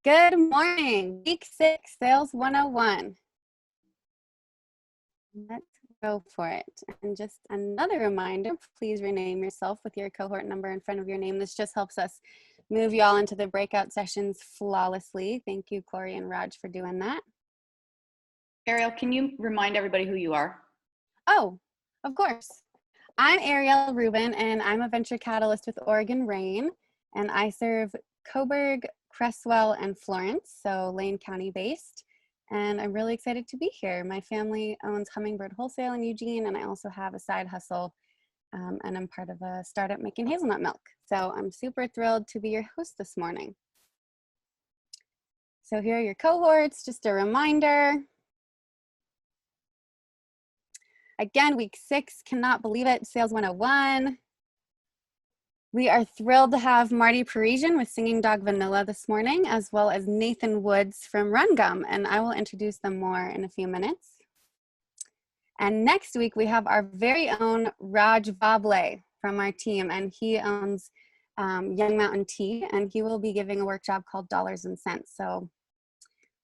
Good morning, week 6, Sales 101. Let's go for it. And just another reminder, please rename yourself with your cohort number in front of your name. This just helps us move you all into the breakout sessions flawlessly. Thank you, Corey and Raj, for doing that. Ariel, can you remind everybody who you are? Oh, of course. I'm Ariel Rubin, and I'm a venture catalyst with Oregon RAIN, and I serve Coburg, Cresswell, and Florence, so Lane County based. And I'm really excited to be here. My family owns Hummingbird Wholesale in Eugene, and I also have a side hustle, and I'm part of a startup making hazelnut milk. So I'm super thrilled to be your host this morning. So here are your cohorts, just a reminder. Again, week 6, cannot believe it, Sales 101. We are thrilled to have Marty Parisian with Singing Dog Vanilla this morning, as well as Nathan Woods from Run Gum, and I will introduce them more in a few minutes. And next week, we have our very own Raj Vable from our team, and he owns Young Mountain Tea, and he will be giving a workshop called Dollars and Cents. So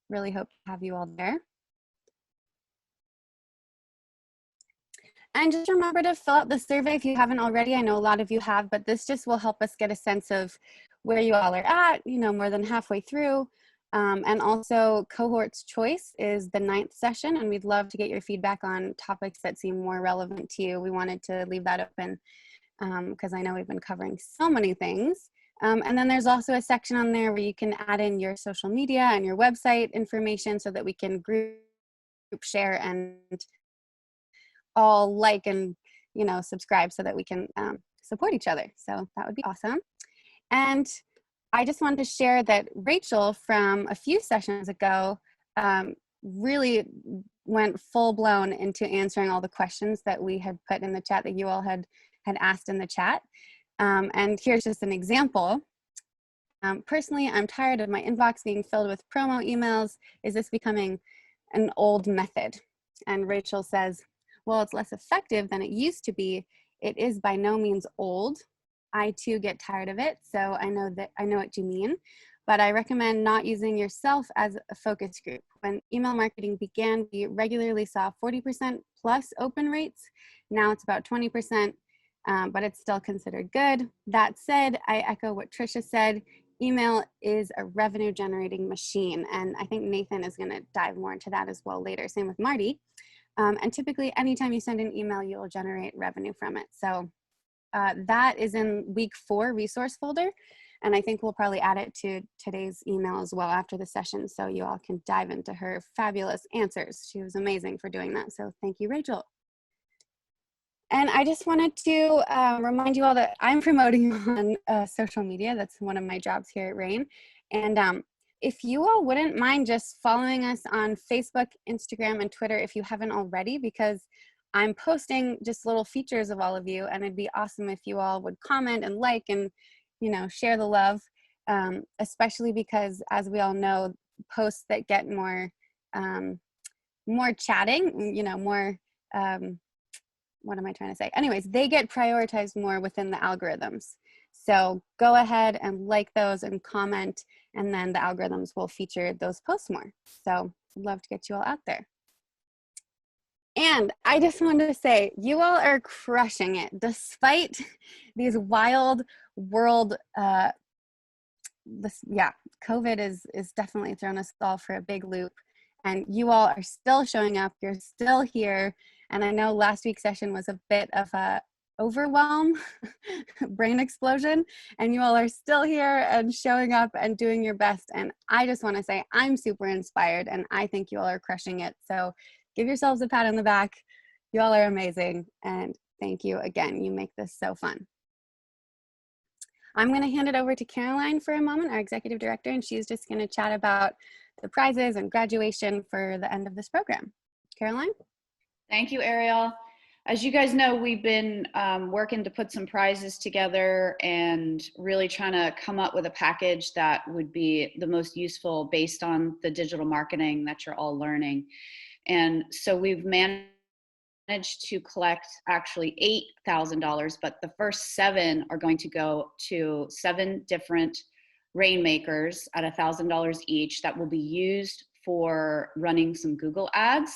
really hope to have you all there. And just remember to fill out the survey if you haven't already. I know a lot of you have, but this just will help us get a sense of where you all are at, more than halfway through. And also cohort's choice is the 9th session, and we'd love to get your feedback on topics that seem more relevant to you. We wanted to leave that open because I know we've been covering so many things. And then there's also a section on there where you can add in your social media and your website information so that we can group share and all like and subscribe so that we can support each other. So that would be awesome. And I just wanted to share that Rachel from a few sessions ago really went full blown into answering all the questions that we had put in the chat that you all had asked in the chat. And here's just an example. Personally, I'm tired of my inbox being filled with promo emails. Is this becoming an old method? And Rachel says, well, it's less effective than it used to be. It is by no means old. I too get tired of it, so I know what you mean, but I recommend not using yourself as a focus group. When email marketing began, we regularly saw 40% plus open rates. Now it's about 20%, but it's still considered good. That said, I echo what Trisha said. Email is a revenue generating machine, and I think Nathan is gonna dive more into that as well later. Same with Marty. And typically, anytime you send an email, you will generate revenue from it. So that is in week 4 resource folder. And I think we'll probably add it to today's email as well after the session so you all can dive into her fabulous answers. She was amazing for doing that. So thank you, Rachel. And I just wanted to remind you all that I'm promoting on social media. That's one of my jobs here at RAIN. And if you all wouldn't mind just following us on Facebook, Instagram, and Twitter if you haven't already, because I'm posting just little features of all of you, and it'd be awesome if you all would comment and like and, share the love, especially because, as we all know, posts that get more chatting, more, what am I trying to say? Anyways, they get prioritized more within the algorithms. So go ahead and like those and comment, and then the algorithms will feature those posts more. So I'd love to get you all out there. And I just wanted to say, you all are crushing it despite these wild world, COVID is definitely thrown us all for a big loop. And you all are still showing up, you're still here. And I know last week's session was a bit of a overwhelm, brain explosion, and you all are still here and showing up and doing your best. And I just want to say I'm super inspired, and I think you all are crushing it. So give yourselves a pat on the back. You all are amazing, and thank you again. You make this so fun. I'm going to hand it over to Caroline for a moment, our executive director, and she's just going to chat about the prizes and graduation for the end of this program. Caroline? Thank you, Ariel. As you guys know, we've been working to put some prizes together and really trying to come up with a package that would be the most useful based on the digital marketing that you're all learning. And so we've managed to collect actually $8,000, but the first 7 are going to go to 7 different RAINmakers at $1,000 each that will be used for running some Google ads.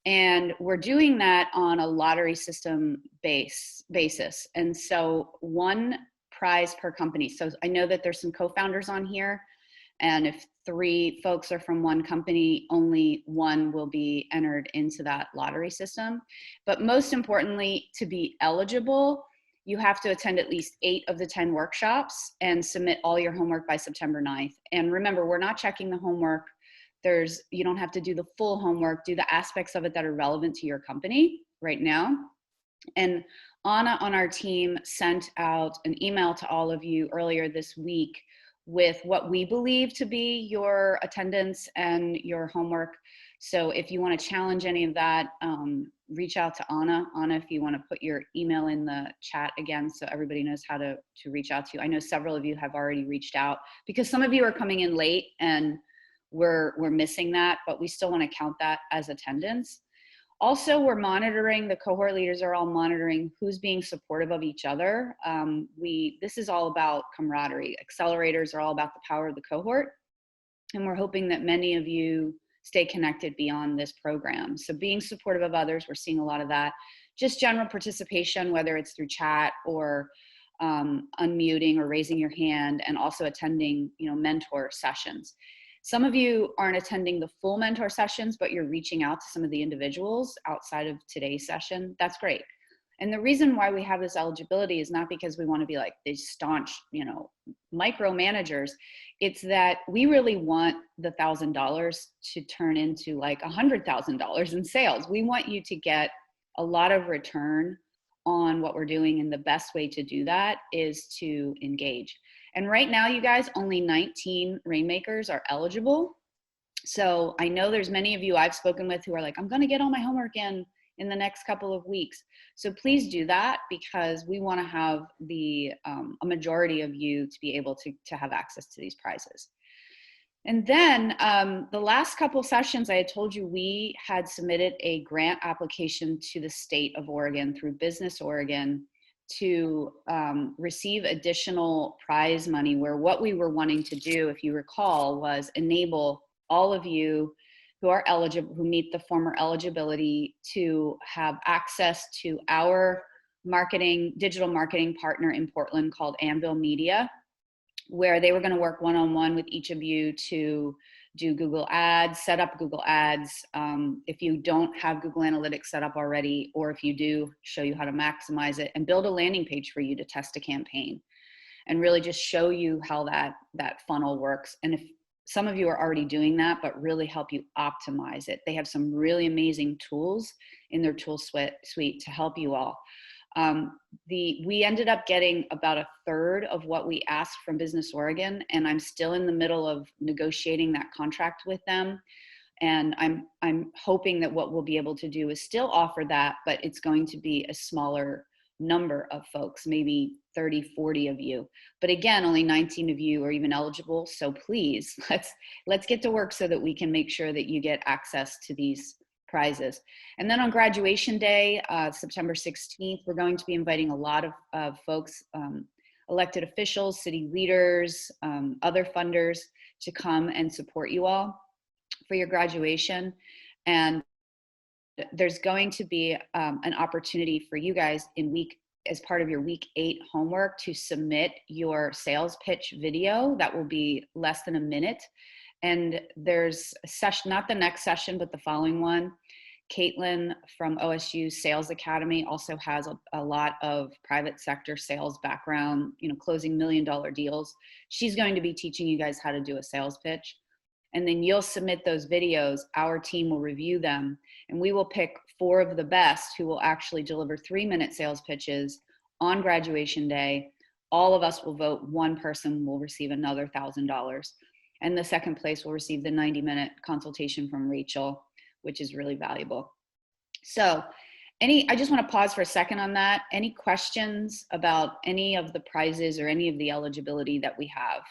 And we're doing that on a lottery system basis. And so one prize per company. So I know that there's some co-founders on here. And if 3 folks are from one company, only one will be entered into that lottery system. But most importantly, to be eligible, you have to attend at least 8 of the 10 workshops and submit all your homework by September 9th. And remember, we're not checking the homework. You don't have to do the full homework, do the aspects of it that are relevant to your company right now. And Anna on our team sent out an email to all of you earlier this week with what we believe to be your attendance and your homework. So if you want to challenge any of that, reach out to Anna. Anna, if you want to put your email in the chat again so everybody knows how to reach out to you. I know several of you have already reached out because some of you are coming in late and we're missing that, but we still want to count that as attendance. Also, we're monitoring, the cohort leaders are all monitoring who's being supportive of each other. This is all about camaraderie. Accelerators are all about the power of the cohort. And we're hoping that many of you stay connected beyond this program. So being supportive of others, we're seeing a lot of that. Just general participation, whether it's through chat or unmuting or raising your hand, and also attending, mentor sessions. Some of you aren't attending the full mentor sessions, but you're reaching out to some of the individuals outside of today's session. That's great. And the reason why we have this eligibility is not because we want to be like these staunch, micromanagers. It's that we really want the $1,000 to turn into like $100,000 in sales. We want you to get a lot of return on what we're doing. And the best way to do that is to engage. And right now, you guys, only 19 RAINmakers are eligible. So I know there's many of you I've spoken with who are like, I'm going to get all my homework in the next couple of weeks. So please do that, because we want to have a majority of you to be able to have access to these prizes. And then the last couple sessions, I had told you we had submitted a grant application to the state of Oregon through Business Oregon to receive additional prize money, where what we were wanting to do, if you recall, was enable all of you who are eligible, who meet the former eligibility, to have access to our digital marketing partner in Portland called Anvil Media, where they were going to work one-on-one with each of you to do Google Ads, set up Google Ads. If you don't have Google Analytics set up already, or if you do, show you how to maximize it, and build a landing page for you to test a campaign, and really just show you how that funnel works. And if some of you are already doing that, but really help you optimize it. They have some really amazing tools in their tool suite to help you all. We ended up getting about a third of what we asked from Business Oregon, and I'm still in the middle of negotiating that contract with them. And I'm hoping that what we'll be able to do is still offer that, but it's going to be a smaller number of folks, maybe 30, 40 of you. But again, only 19 of you are even eligible. So please, let's get to work so that we can make sure that you get access to these prizes. And then on graduation day, September 16th, we're going to be inviting a lot of folks, elected officials, city leaders, other funders, to come and support you all for your graduation. And there's going to be an opportunity for you guys as part of your week 8 homework to submit your sales pitch video. That will be less than a minute. And there's a session, not the next session, but the following one. Caitlin from OSU Sales Academy also has a lot of private sector sales background, closing $1 million deals. She's going to be teaching you guys how to do a sales pitch. And then you'll submit those videos. Our team will review them, and we will pick 4 of the best who will actually deliver 3-minute sales pitches on graduation day. All of us will vote. One person will receive another $1,000. And the second place will receive the 90-minute consultation from Rachel, which is really valuable. So I just want to pause for a second on that. Any questions about any of the prizes or any of the eligibility that we have?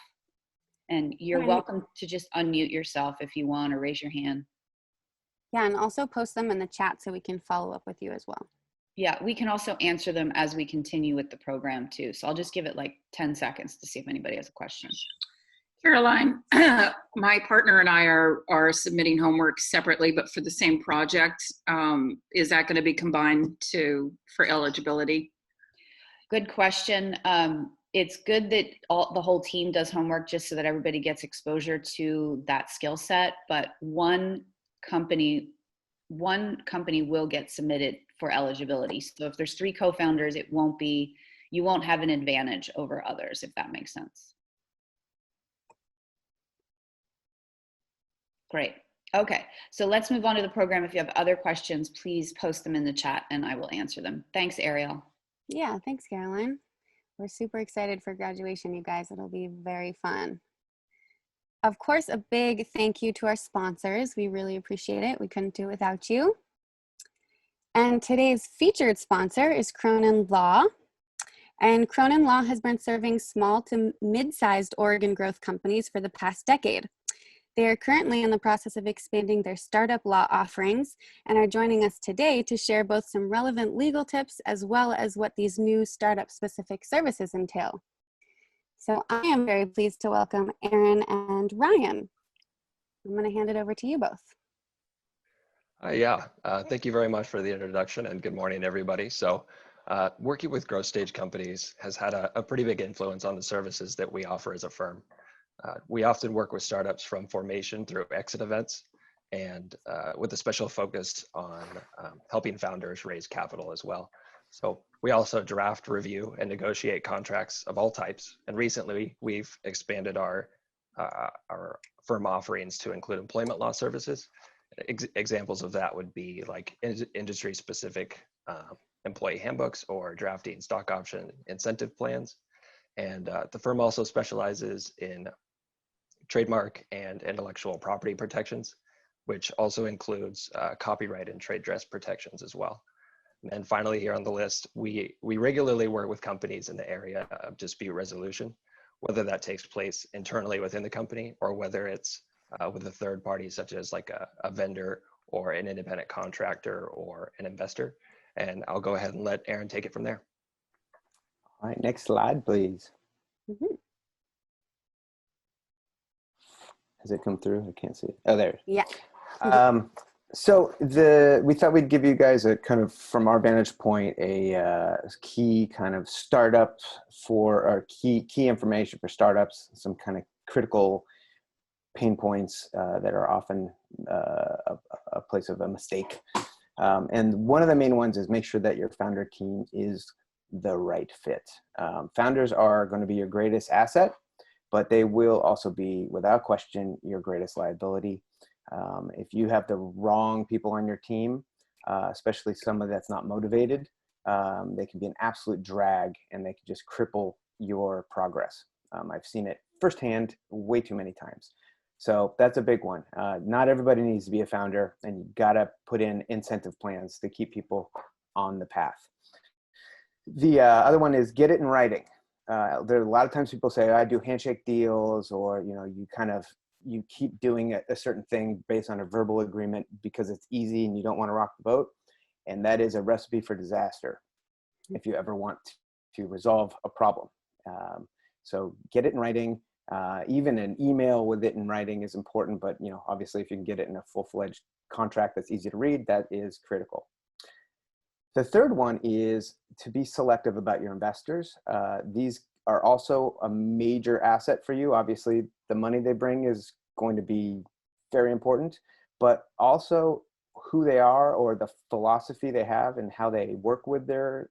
And you're welcome to just unmute yourself if you want, or raise your hand. Yeah, and also post them in the chat so we can follow up with you as well. Yeah, we can also answer them as we continue with the program too. So I'll just give it like 10 seconds to see if anybody has a question. Caroline, my partner and I are submitting homework separately, but for the same project. Is that going to be combined for eligibility? Good question. It's good that the whole team does homework just so that everybody gets exposure to that skill set, but one company will get submitted for eligibility. So if there's 3 co-founders, you won't have an advantage over others, if that makes sense. Great. Okay, so let's move on to the program. If you have other questions, please post them in the chat and I will answer them. Thanks, Ariel. Yeah, thanks, Caroline. We're super excited for graduation, you guys. It'll be very fun. Of course, a big thank you to our sponsors. We really appreciate it. We couldn't do it without you. And today's featured sponsor is Cronin Law. And Cronin Law has been serving small to mid-sized Oregon growth companies for the past decade. They are currently in the process of expanding their startup law offerings and are joining us today to share both some relevant legal tips as well as what these new startup-specific services entail. So I am very pleased to welcome Aaron and Ryan. I'm going to hand it over to you both. Thank you very much for the introduction and good morning, everybody. So working with growth stage companies has had a pretty big influence on the services that we offer as a firm. We often work with startups from formation through exit events and with a special focus on helping founders raise capital as well. So we also draft, review, and negotiate contracts of all types. And recently we've expanded our firm offerings to include employment law services. Examples of that would be like industry specific employee handbooks or drafting stock option incentive plans. And the firm also specializes in trademark and intellectual property protections, which also includes copyright and trade dress protections as well. And finally, here on the list, we regularly work with companies in the area of dispute resolution, whether that takes place internally within the company or whether it's with a third party, such as like a vendor or an independent contractor or an investor. And I'll go ahead and let Aaron take it from there. All right, next slide, please. Mm-hmm. Has it come through? I can't see it. Oh, there. Yeah. So we thought we'd give you guys a kind of, from our vantage point, a key kind of startup or key information for startups, some kind of critical pain points that are often a place of a mistake. And one of the main ones is make sure that your founder team is the right fit. Founders are going to be your greatest asset, but they will also be, without question, your greatest liability. If you have the wrong people on your team, especially someone that's not motivated, they can be an absolute drag and they can just cripple your progress. I've seen it firsthand way too many times. So that's a big one. Not everybody needs to be a founder, and you gotta put in incentive plans to keep people on the path. The other one is get it in writing. There are a lot of times people say, I do handshake deals, or you keep doing a certain thing based on a verbal agreement because it's easy and you don't want to rock the boat. And that is a recipe for disaster if you ever want to resolve a problem. So get it in writing. Even an email with it in writing is important, but obviously if you can get it in a full-fledged contract that's easy to read, that is critical. The third one is to be selective about your investors. These are also a major asset for you. Obviously, the money they bring is going to be very important, but also who they are or the philosophy they have and how they work with their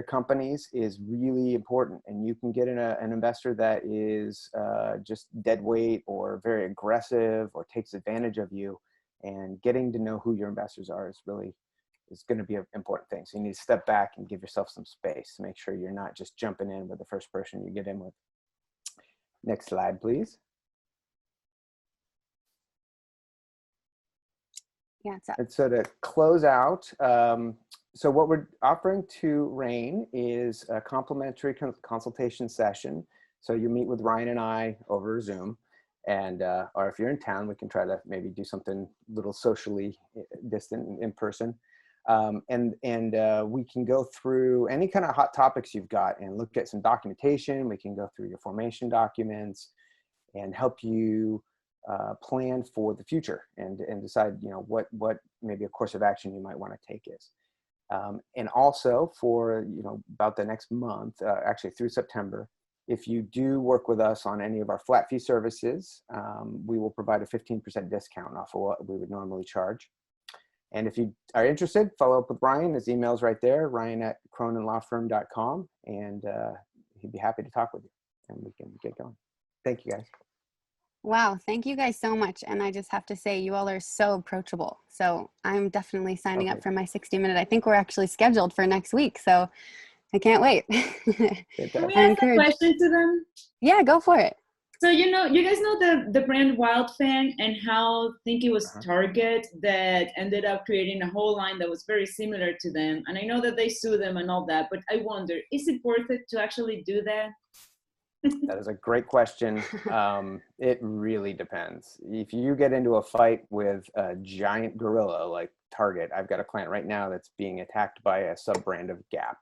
companies is really important. And you can get in an investor that is just dead weight or very aggressive or takes advantage of you. And getting to know who your investors are is going to be an important thing. So you need to step back and give yourself some space to make sure you're not just jumping in with the first person you get in with. Next slide, please. Yeah, it's up. And so to close out, so what we're offering to RAIN is a complimentary consultation session. So you meet with Ryan and I over Zoom, and or if you're in town, we can try to maybe do something a little socially distant in person. We can go through any kind of hot topics you've got and look at some documentation. We can go through your formation documents and help you plan for the future and decide, you know, what maybe a course of action you might want to take is. And also for, you know, about the next month, actually through September, if you do work with us on any of our flat fee services, we will provide a 15% discount off of what we would normally charge. And if you are interested, follow up with Ryan. His email's right there, ryan@croninlawfirm.com, and he'd be happy to talk with you, and we can get going. Thank you, guys. Wow, thank you guys so much. And I just have to say, you all are so approachable. So I'm definitely signing up for my 60-minute. I think we're actually scheduled for next week. So I can't wait. Can we ask a question to them? Yeah, go for it. So, you know, you guys know the brand Wildfang and how I think it was Target that ended up creating a whole line that was very similar to them. And I know that they sue them and all that, but I wonder, is it worth it to actually do that? That is a great question. It really depends. If you get into a fight with a giant gorilla like Target, I've got a client right now that's being attacked by a sub-brand of Gap,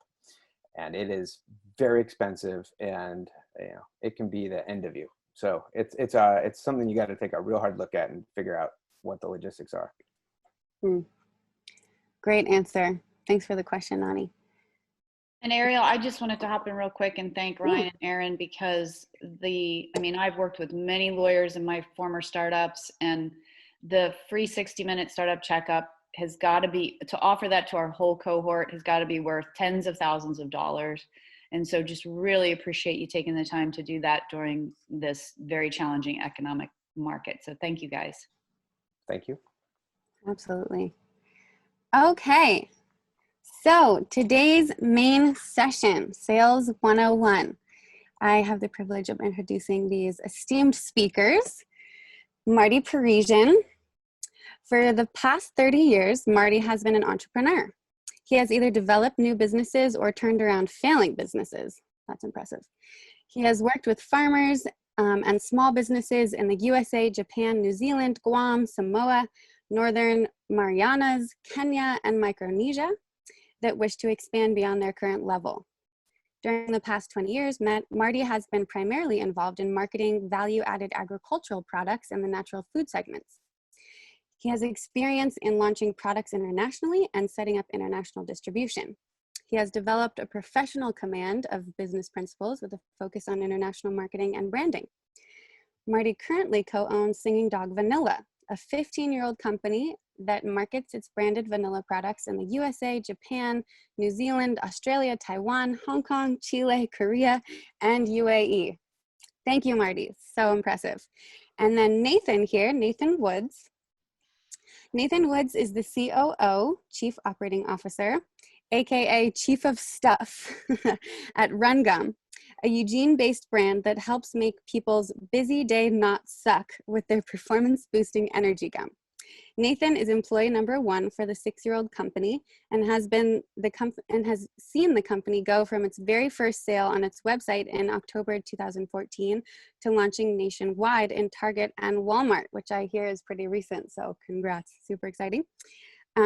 and it is very expensive, and you know, it can be the end of you. So it's something you got to take a real hard look at and figure out what the logistics are. Great answer. Thanks for the question, Nani. And Ariel, I just wanted to hop in real quick and thank Ryan and Aaron, because I've worked with many lawyers in my former startups, and the free 60-minute startup checkup has got to be, to offer that to our whole cohort, has got to be worth tens of thousands of dollars. And so just really appreciate you taking the time to do that during this very challenging economic market. So thank you guys. Thank you. Absolutely. Okay. So today's main session, Sales 101. I have the privilege of introducing these esteemed speakers. Marty Parisian. For the past 30 years, Marty has been an entrepreneur. He has either developed new businesses or turned around failing businesses. That's impressive. He has worked with farmers and small businesses in the USA, Japan, New Zealand, Guam, Samoa, Northern Marianas, Kenya, and Micronesia that wish to expand beyond their current level. During the past 20 years, Marty has been primarily involved in marketing value-added agricultural products in the natural food segments. He has experience in launching products internationally and setting up international distribution. He has developed a professional command of business principles with a focus on international marketing and branding. Marty currently co-owns Singing Dog Vanilla, a 15-year-old company that markets its branded vanilla products in the USA, Japan, New Zealand, Australia, Taiwan, Hong Kong, Chile, Korea, and UAE. Thank you, Marty. So impressive. And then Nathan here, Nathan Woods. Nathan Woods is the COO, Chief Operating Officer, AKA Chief of Stuff at RunGum, a Eugene-based brand that helps make people's busy day not suck with their performance-boosting energy gum. Nathan is employee number 1 for the 6-year-old company and has seen the company go from its very first sale on its website in October 2014 to launching nationwide in Target and Walmart, which I hear is pretty recent. So congrats, super exciting.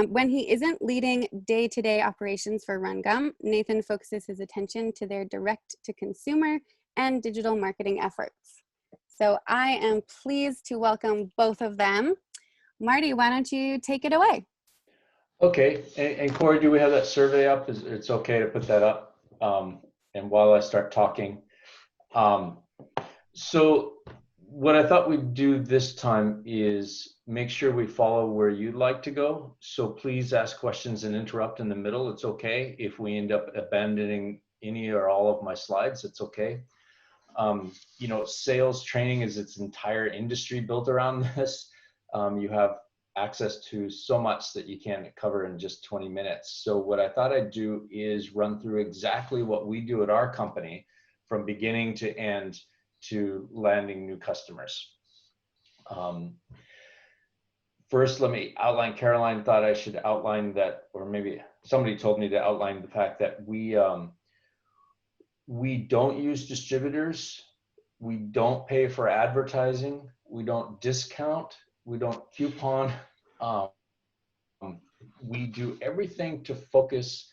When he isn't leading day-to-day operations for RunGum, Nathan focuses his attention to their direct-to-consumer and digital marketing efforts. So I am pleased to welcome both of them. Marty, why don't you take it away? Okay, and Corey, do we have that survey up? It's okay to put that up? And while I start talking. So what I thought we'd do this time is make sure we follow where you'd like to go. So please ask questions and interrupt in the middle. It's okay. If we end up abandoning any or all of my slides, it's okay. You know, sales training is its entire industry built around this. You have access to so much that you can't cover in just 20 minutes. So what I thought I'd do is run through exactly what we do at our company from beginning to end to landing new customers. First, let me outline, Caroline thought I should outline that, or maybe somebody told me to outline the fact that we don't use distributors. We don't pay for advertising. We don't discount. We don't coupon. we do everything to focus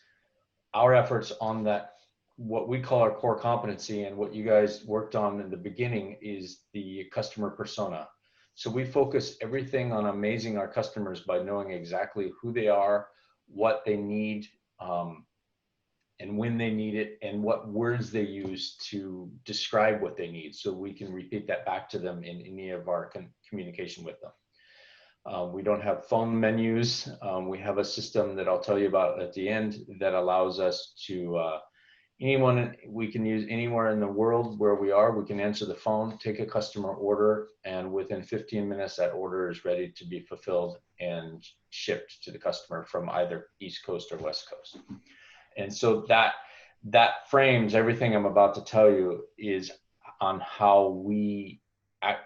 our efforts on that, what we call our core competency, and what you guys worked on in the beginning is the customer persona. So we focus everything on amazing our customers by knowing exactly who they are, what they need, and when they need it, and what words they use to describe what they need, so we can repeat that back to them in any of our communication with them. We don't have phone menus. We have a system that I'll tell you about at the end that allows us to, anyone we can use anywhere in the world where we are, we can answer the phone, take a customer order, and within 15 minutes, that order is ready to be fulfilled and shipped to the customer from either East Coast or West Coast. And so that frames everything I'm about to tell you, is on how we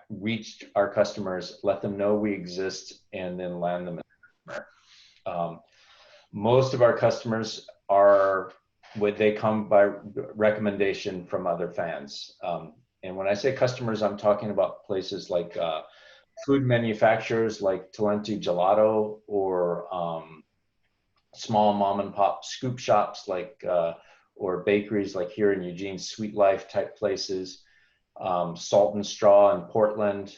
reach our customers, let them know we exist, and then land them in the customer. Most of our customers are, they come by recommendation from other fans. And when I say customers, I'm talking about places like food manufacturers like Talenti Gelato, or small mom and pop scoop shops like, or bakeries like here in Eugene, Sweet Life type places, Salt and Straw in Portland,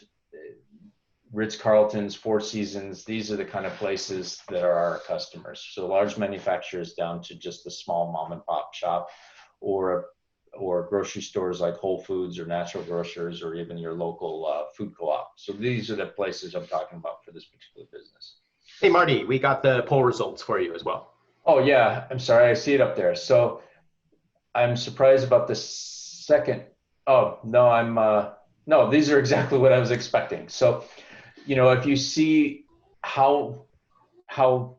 Ritz-Carlton's, Four Seasons. These are the kind of places that are our customers. So large manufacturers down to just the small mom and pop shop, or grocery stores like Whole Foods or Natural Grocers, or even your local food co-op. So these are the places I'm talking about for this particular business. Hey, Marty, we got the poll results for you as well. Oh yeah, I'm sorry, I see it up there. So I'm surprised about the second. Oh no, no, these are exactly what I was expecting. So, you know, if you see how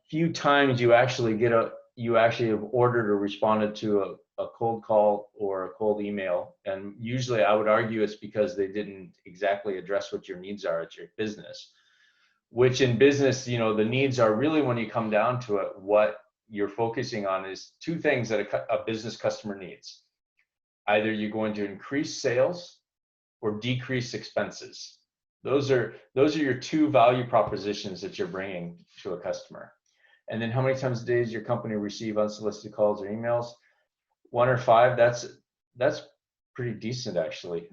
few times you actually have ordered or responded to a cold call or a cold email, and usually I would argue it's because they didn't exactly address what your needs are at your business. Which in business, you know, the needs are really, when you come down to it, what you're focusing on is two things that a business customer needs. Either you're going to increase sales or decrease expenses. Those are your two value propositions that you're bringing to a customer. And then how many times a day does your company receive unsolicited calls or emails? 1 or 5. That's pretty decent, actually.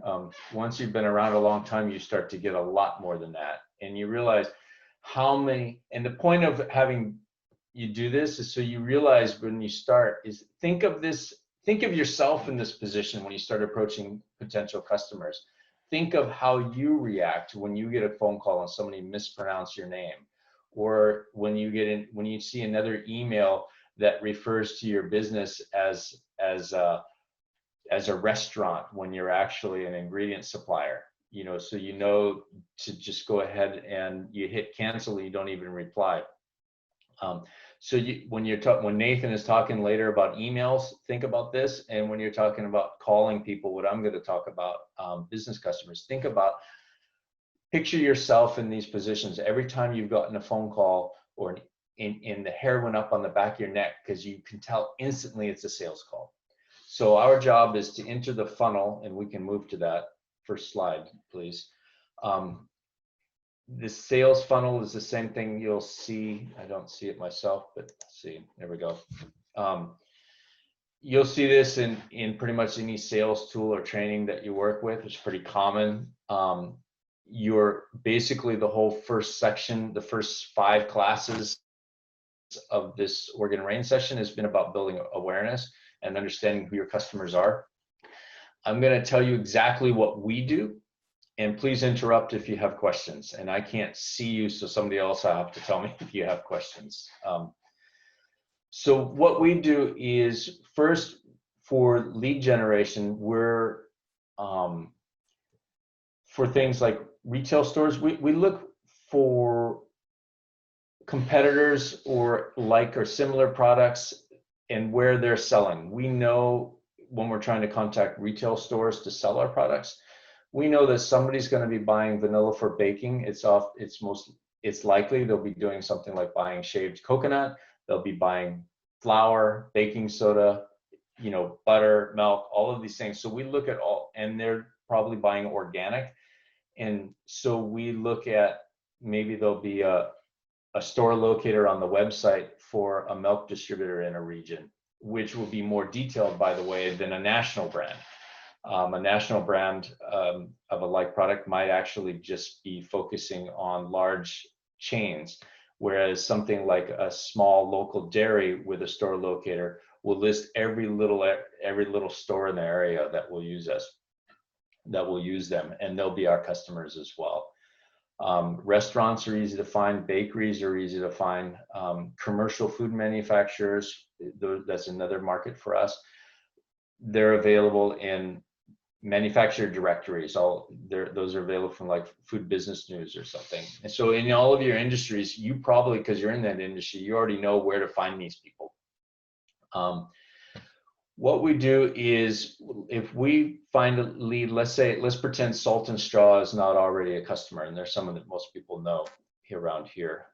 Once you've been around a long time, you start to get a lot more than that, and you realize how many. And the point of having you do this is so you realize when you start is think of yourself in this position when you start approaching potential customers. Think of how you react when you get a phone call and somebody mispronounces your name, or when you see another email that refers to your business as a restaurant when you're actually an ingredient supplier. You know, so you know to just go ahead and you hit cancel, you don't even reply. So when Nathan is talking later about emails, think about this. And when you're talking about calling people, what I'm going to talk about, business customers, picture yourself in these positions. Every time you've gotten a phone call, or in the hair went up on the back of your neck, because you can tell instantly it's a sales call. So our job is to enter the funnel, and we can move to that first slide, please. The sales funnel is the same thing you'll see. I don't see it myself, but let's see, there we go. You'll see this in pretty much any sales tool or training that you work with. It's pretty common. You're basically the whole first section, the first 5 classes of this Oregon Rain session has been about building awareness and understanding who your customers are. I'm going to tell you exactly what we do, and please interrupt if you have questions. And I can't see you, so somebody else will have to tell me if you have questions. So what we do is, first, for lead generation, we're for things like retail stores, we look for competitors or similar products and where they're selling. We know when we're trying to contact retail stores to sell our products, we know that somebody's going to be buying vanilla for baking. It's likely they'll be doing something like buying shaved coconut. They'll be buying flour, baking soda, you know, butter, milk, all of these things. So we look at all, and they're probably buying organic. And so we look at, maybe there'll be a store locator on the website for a milk distributor in a region, which will be more detailed, by the way, than a national brand. A national brand of a like product might actually just be focusing on large chains, whereas something like a small local dairy with a store locator will list every little store in the area that will use us, that will use them, and they'll be our customers as well. Restaurants are easy to find, bakeries are easy to find, commercial food manufacturers, that's another market for us. They're available in manufacturer directories. Those are available from like Food Business News or something. And so in all of your industries, you probably, because you're in that industry, you already know where to find these people. What we do is, if we find a lead, let's pretend Salt and Straw is not already a customer, and there's someone that most people know around here.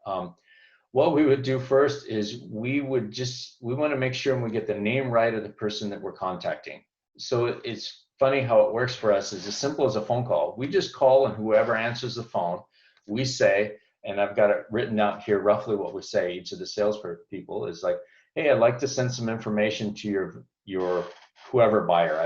What we would do first is we want to make sure we get the name right of the person that we're contacting. So it's funny how it works for us. Is as simple as a phone call. We just call, and whoever answers the phone, we say, and I've got it written out here roughly what we say. Each of the sales people is like, hey, I'd like to send some information to your whoever buyer.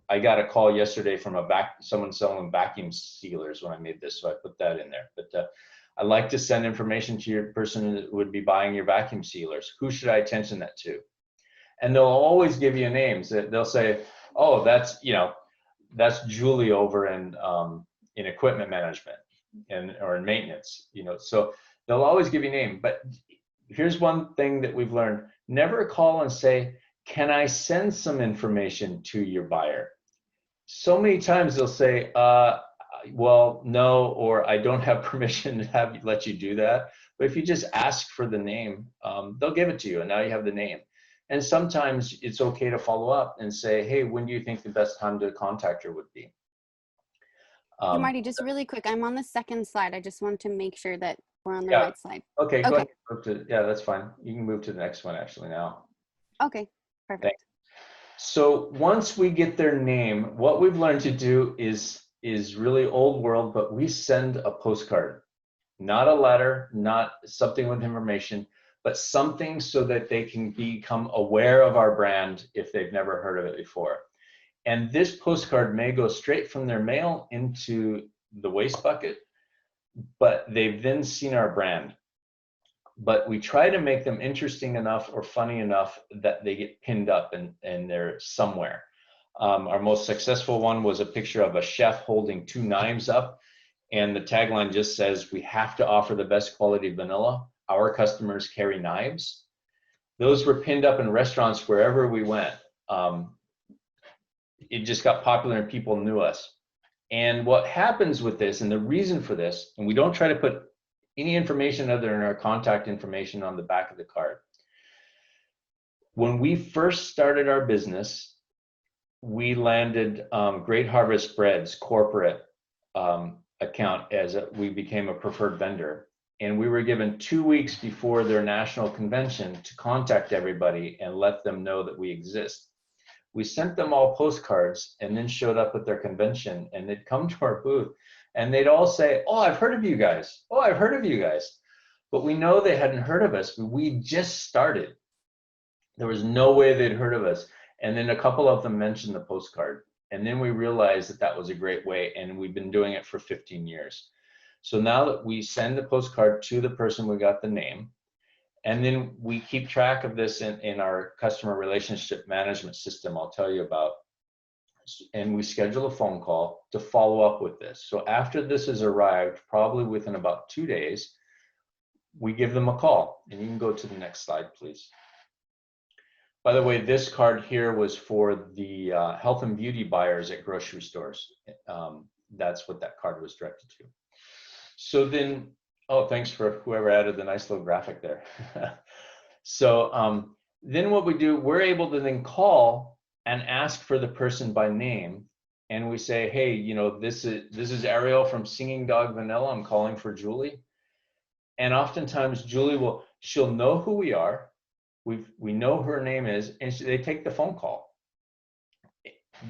I got a call yesterday from someone selling vacuum sealers when I made this, so I put that in there. But I'd like to send information to your person that would be buying your vacuum sealers. Who should I attention that to? And they'll always give you names. They'll say, oh, that's Julie over in equipment management or in maintenance. So they'll always give you a name. But here's one thing that we've learned: never call and say, can I send some information to your buyer? So many times they'll say, well, no, or I don't have permission to let you do that. But if you just ask for the name, they'll give it to you, and now you have the name. And sometimes it's okay to follow up and say, hey, when do you think the best time to contact her would be? Hey, Marty, just really quick, I'm on the second slide. I just wanted to make sure that we're on the right slide. Okay, go ahead. Yeah, that's fine. You can move to the next one actually now. Okay, perfect. Thanks. So once we get their name, what we've learned to do is really old world, but we send a postcard, not a letter, not something with information, but something so that they can become aware of our brand if they've never heard of it before. And this postcard may go straight from their mail into the waste bucket, but they've then seen our brand. But we try to make them interesting enough or funny enough that they get pinned up and they're somewhere. Our most successful one was a picture of a chef holding 2 knives up, and the tagline just says, we have to offer the best quality vanilla. Our customers carry knives. Those were pinned up in restaurants wherever we went. It just got popular and people knew us. And what happens with this, and the reason for this, and we don't try to put any information other than our contact information on the back of the card. When we first started our business, we landed Great Harvest Bread's corporate account we became a preferred vendor. And we were given 2 weeks before their national convention to contact everybody and let them know that we exist. We sent them all postcards and then showed up at their convention, and they'd come to our booth and they'd all say, oh, I've heard of you guys. Oh, I've heard of you guys. But we know they hadn't heard of us. We just started. There was no way they'd heard of us. And then a couple of them mentioned the postcard. And then we realized that that was a great way, and we've been doing it for 15 years. So now that we send the postcard to the person we got the name, and then we keep track of this in our customer relationship management system I'll tell you about, and we schedule a phone call to follow up with this. So after this has arrived, probably within about 2 days, we give them a call. And you can go to the next slide, please. By the way, this card here was for the health and beauty buyers at grocery stores. That's what that card was directed to. So then, oh, thanks for whoever added the nice little graphic there. So then what we do, we're able to then call and ask for the person by name. And we say, hey, you know, this is Ariel from Singing Dog Vanilla. I'm calling for Julie. And oftentimes Julie she'll know who we are. We know her name is, and they take the phone call.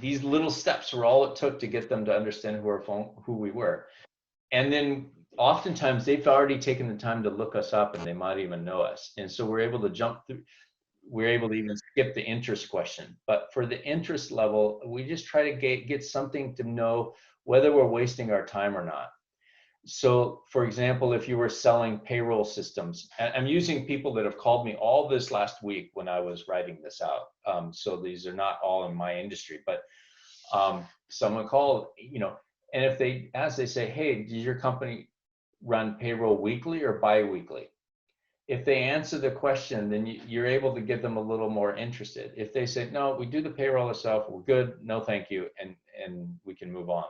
These little steps were all it took to get them to understand who we were. And then oftentimes they've already taken the time to look us up and they might even know us. And so we're able to jump through, we're able to even skip the interest question. But for the interest level, we just try to get something to know whether we're wasting our time or not. So for example, if you were selling payroll systems, and I'm using people that have called me all this last week when I was writing this out. So these are not all in my industry, but someone called, and if they, as they say, hey, does your company run payroll weekly or bi-weekly? If they answer the question, then you're able to get them a little more interested. If they say, no, we do the payroll ourselves, we're good, no thank you, and we can move on.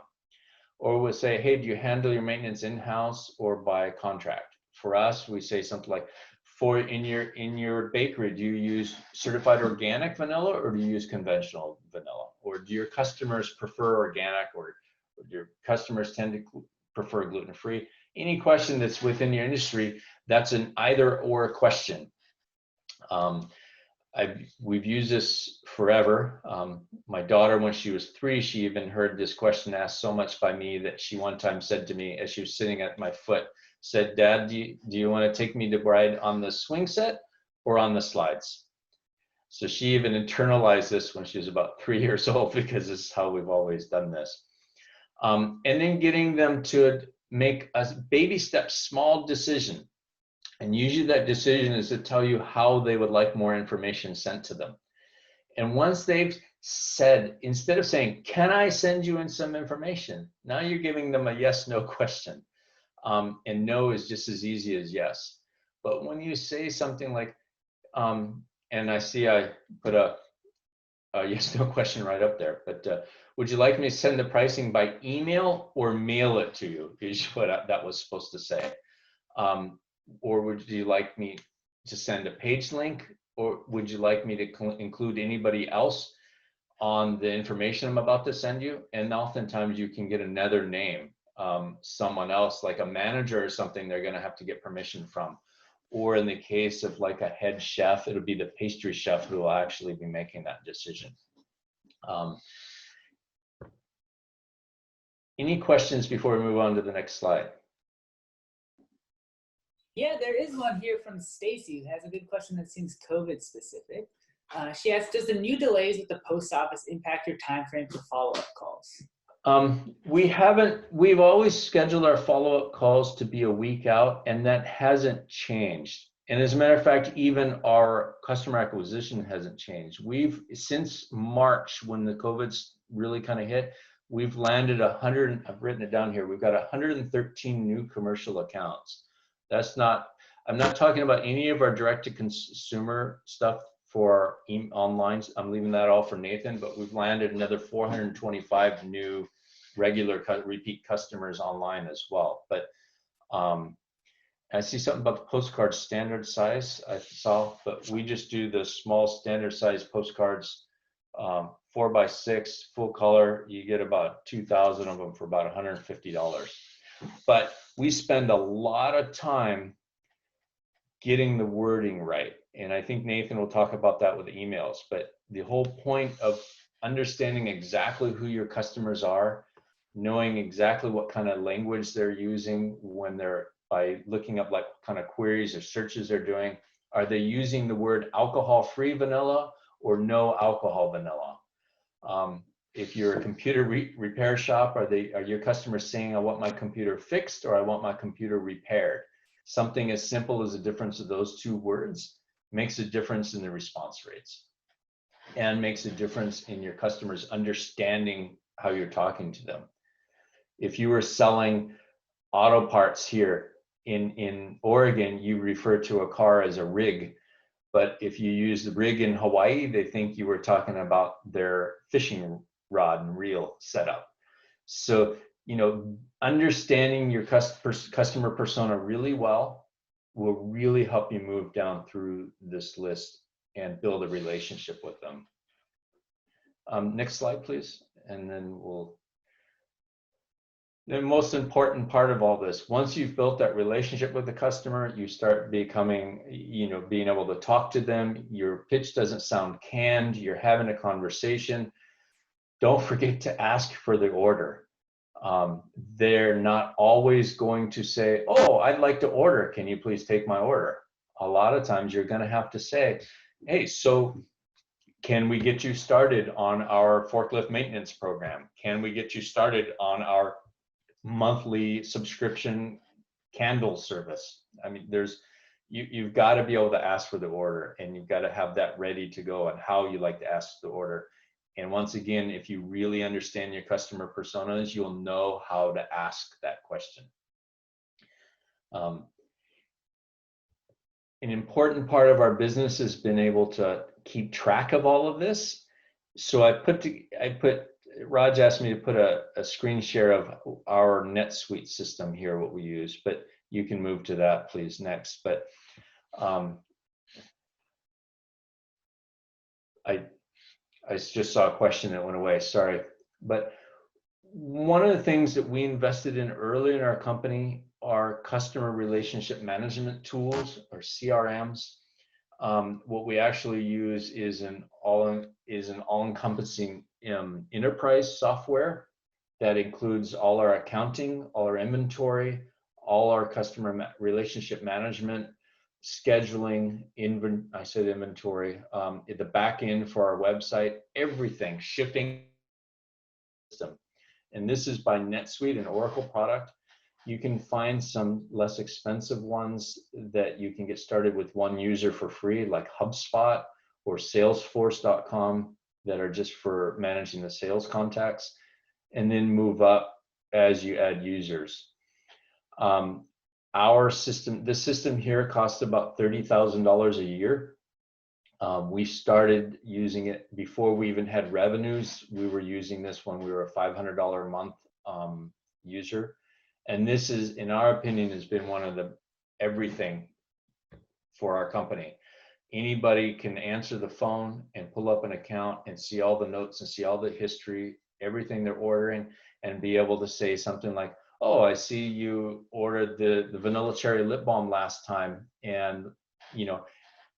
Or we'll say, hey, do you handle your maintenance in-house or by contract? For us, we say something like, in your bakery, do you use certified organic vanilla or do you use conventional vanilla? Or do your customers prefer organic, or do your customers tend to prefer gluten-free? Any question that's within your industry, that's an either or question. We've used this forever. My daughter, when she was 3, she even heard this question asked so much by me that she one time said to me, as she was sitting at my foot, said, Dad, do you want to take me to ride on the swing set or on the slides? So she even internalized this when she was about 3 years old, because this is how we've always done this. And then getting them to make a baby step, small decision. And usually that decision is to tell you how they would like more information sent to them. And once they've said, instead of saying, can I send you in some information? Now you're giving them a yes, no question. And no is just as easy as yes. But when you say something like, and I see I put a yes, no question right up there, but would you like me to send the pricing by email or mail it to you, is what that was supposed to say. Or would you like me to send a page link, or would you like me to include anybody else on the information I'm about to send you? And oftentimes you can get another name, someone else, like a manager or something, they're going to have to get permission from. Or in the case of like a head chef, it'll be the pastry chef who will actually be making that decision. Any questions before we move on to the next slide? Yeah, there is one here from Stacy, who has a good question that seems COVID specific. She asks, does the new delays with the post office impact your time frame for follow-up calls? We've always scheduled our follow-up calls to be a week out, and that hasn't changed. And as a matter of fact, even our customer acquisition hasn't changed. Since March, when the COVID's really kind of hit, we've landed 100, I've written it down here, we've got 113 new commercial accounts. I'm not talking about any of our direct-to-consumer stuff for online. I'm leaving that all for Nathan, but we've landed another 425 new regular repeat customers online as well. But I see something about the postcard standard size I saw, but we just do the small standard size postcards, 4x6 full color. You get about 2,000 of them for about $150. But we spend a lot of time getting the wording right. And I think Nathan will talk about that with the emails, but the whole point of understanding exactly who your customers are, knowing exactly what kind of language they're using when they're, by looking up like what kind of queries or searches they're doing. Are they using the word alcohol-free vanilla or no alcohol vanilla? If you're a computer repair shop, are your customers saying, I want my computer fixed or I want my computer repaired? Something as simple as the difference of those two words makes a difference in the response rates and makes a difference in your customers understanding how you're talking to them. If you were selling auto parts here in Oregon, you refer to a car as a rig. But if you use the rig in Hawaii, they think you were talking about their fishing rod and reel setup. So, understanding your customer persona really well will really help you move down through this list and build a relationship with them. Next slide, please. And then the most important part of all this, once you've built that relationship with the customer, you start becoming, being able to talk to them. Your pitch doesn't sound canned. You're having a conversation. Don't forget to ask for the order. They're not always going to say, oh, I'd like to order. Can you please take my order? A lot of times you're going to have to say, hey, so can we get you started on our forklift maintenance program? Can we get you started on our monthly subscription candle service? I mean, you've got to be able to ask for the order, and you've got to have that ready to go and how you like to ask the order. And once again, if you really understand your customer personas, you'll know how to ask that question. An important part of our business has been able to keep track of all of this. So Raj asked me to put a screen share of our NetSuite system here, what we use, but you can move to that, please, next. But I just saw a question that went away, sorry. But one of the things that we invested in early in our company are customer relationship management tools, or CRMs. What we actually use is an all-encompassing enterprise software that includes all our accounting, all our inventory, all our customer relationship management, scheduling, inventory, at the back end for our website, everything, shipping system. And this is by NetSuite, an Oracle product. You can find some less expensive ones that you can get started with one user for free, like HubSpot or Salesforce.com, that are just for managing the sales contacts, and then move up as you add users. Our system, this system here costs about $30,000 a year. We started using it before we even had revenues. We were using this when we were a $500 a month user. And this is, in our opinion, has been one of the everything for our company. Anybody can answer the phone and pull up an account and see all the notes and see all the history, everything they're ordering, and be able to say something like, oh, I see you ordered the vanilla cherry lip balm last time, and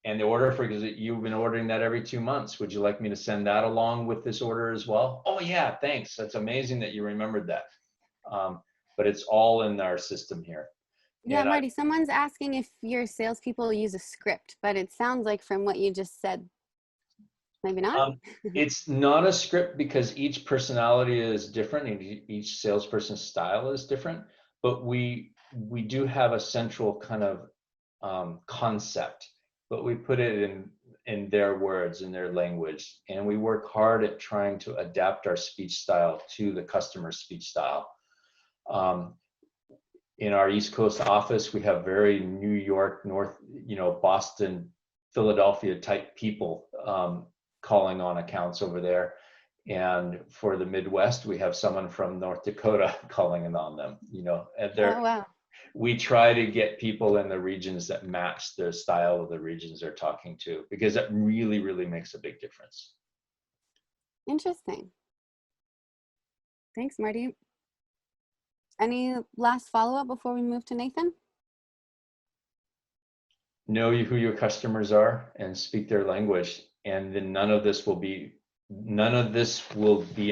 and the order for, because you've been ordering that every 2 months. Would you like me to send that along with this order as well? Oh yeah, thanks. That's amazing that you remembered that. But it's all in our system here. Yeah, And Marty, someone's asking if your salespeople use a script, but it sounds like from what you just said, maybe not. It's not a script because each personality is different and each salesperson's style is different, but we do have a central kind of concept, but we put it in their words, in their language, and we work hard at trying to adapt our speech style to the customer's speech style. In our East Coast office, we have very New York, Boston, Philadelphia type people calling on accounts over there. And for the Midwest, we have someone from North Dakota calling in on them, and Oh, wow. we try to get people in the regions that match the style of the regions they're talking to, because that really, really makes a big difference. Interesting. Thanks, Marty. Any last follow-up before we move to Nathan? Know who your customers are and speak their language, and then none of this will be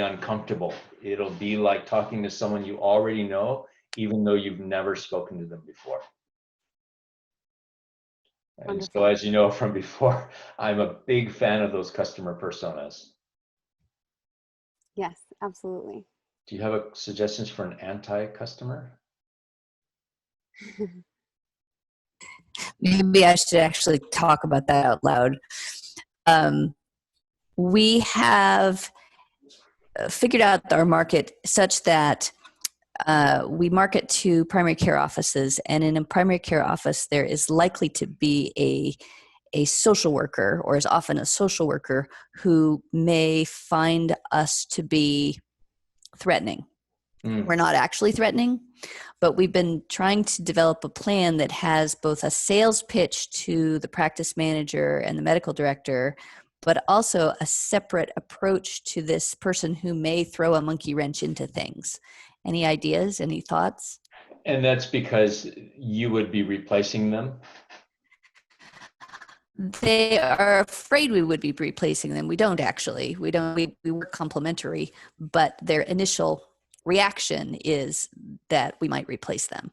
uncomfortable. It'll be like talking to someone you already know, even though you've never spoken to them before. And so, as you know from before, I'm a big fan of those customer personas. Yes, absolutely. Do you have suggestions for an anti-customer? Maybe I should actually talk about that out loud. We have figured out our market such that we market to primary care offices, and in a primary care office, there is likely to be a social worker, or is often a social worker, who may find us to be threatening. We're not actually threatening, but we've been trying to develop a plan that has both a sales pitch to the practice manager and the medical director, but also a separate approach to this person who may throw a monkey wrench into things. Any ideas? Any thoughts? And that's because you would be replacing them? They are afraid we would be replacing them. We don't actually. We work complementary, but their initial reaction is that we might replace them.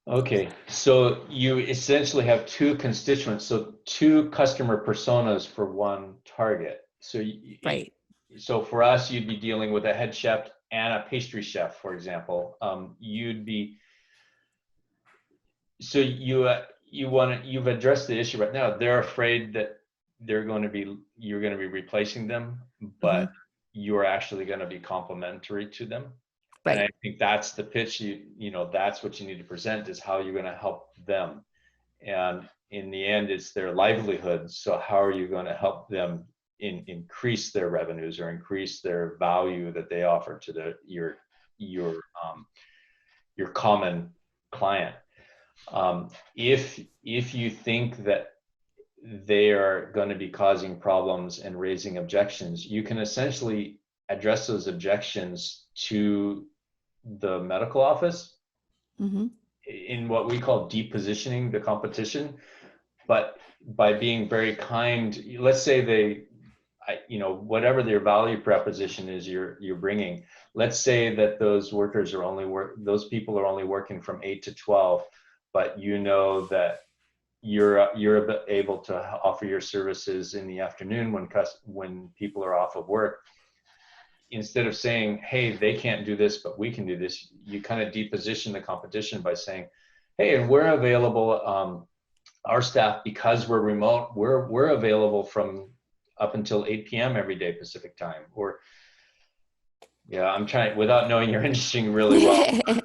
Okay, so you essentially have two constituents, so two customer personas for one target. So Right. So for us, you'd be dealing with a head chef and a pastry chef, for example. You've addressed the issue right now. They're afraid that you're going to be replacing them, but you're actually going to be complementary to them. Right. And I think that's the pitch. That's what you need to present, is how you're going to help them. And in the end, it's their livelihood. So how are you going to help them increase their revenues or increase their value that they offer to your common client? If you think that they are going to be causing problems and raising objections, you can essentially address those objections to the medical office in what we call depositioning the competition. But by being very kind, let's say whatever their value proposition is you're bringing, let's say that those workers are those people are only working from 8 to 12, but you know that you're able to offer your services in the afternoon when people are off of work. Instead of saying, hey, they can't do this, but we can do this, you kind of deposition the competition by saying, hey, and we're available, our staff, because we're remote, we're available from up until 8 p.m. every day Pacific time. Or I'm trying, without knowing your industry really well, I'm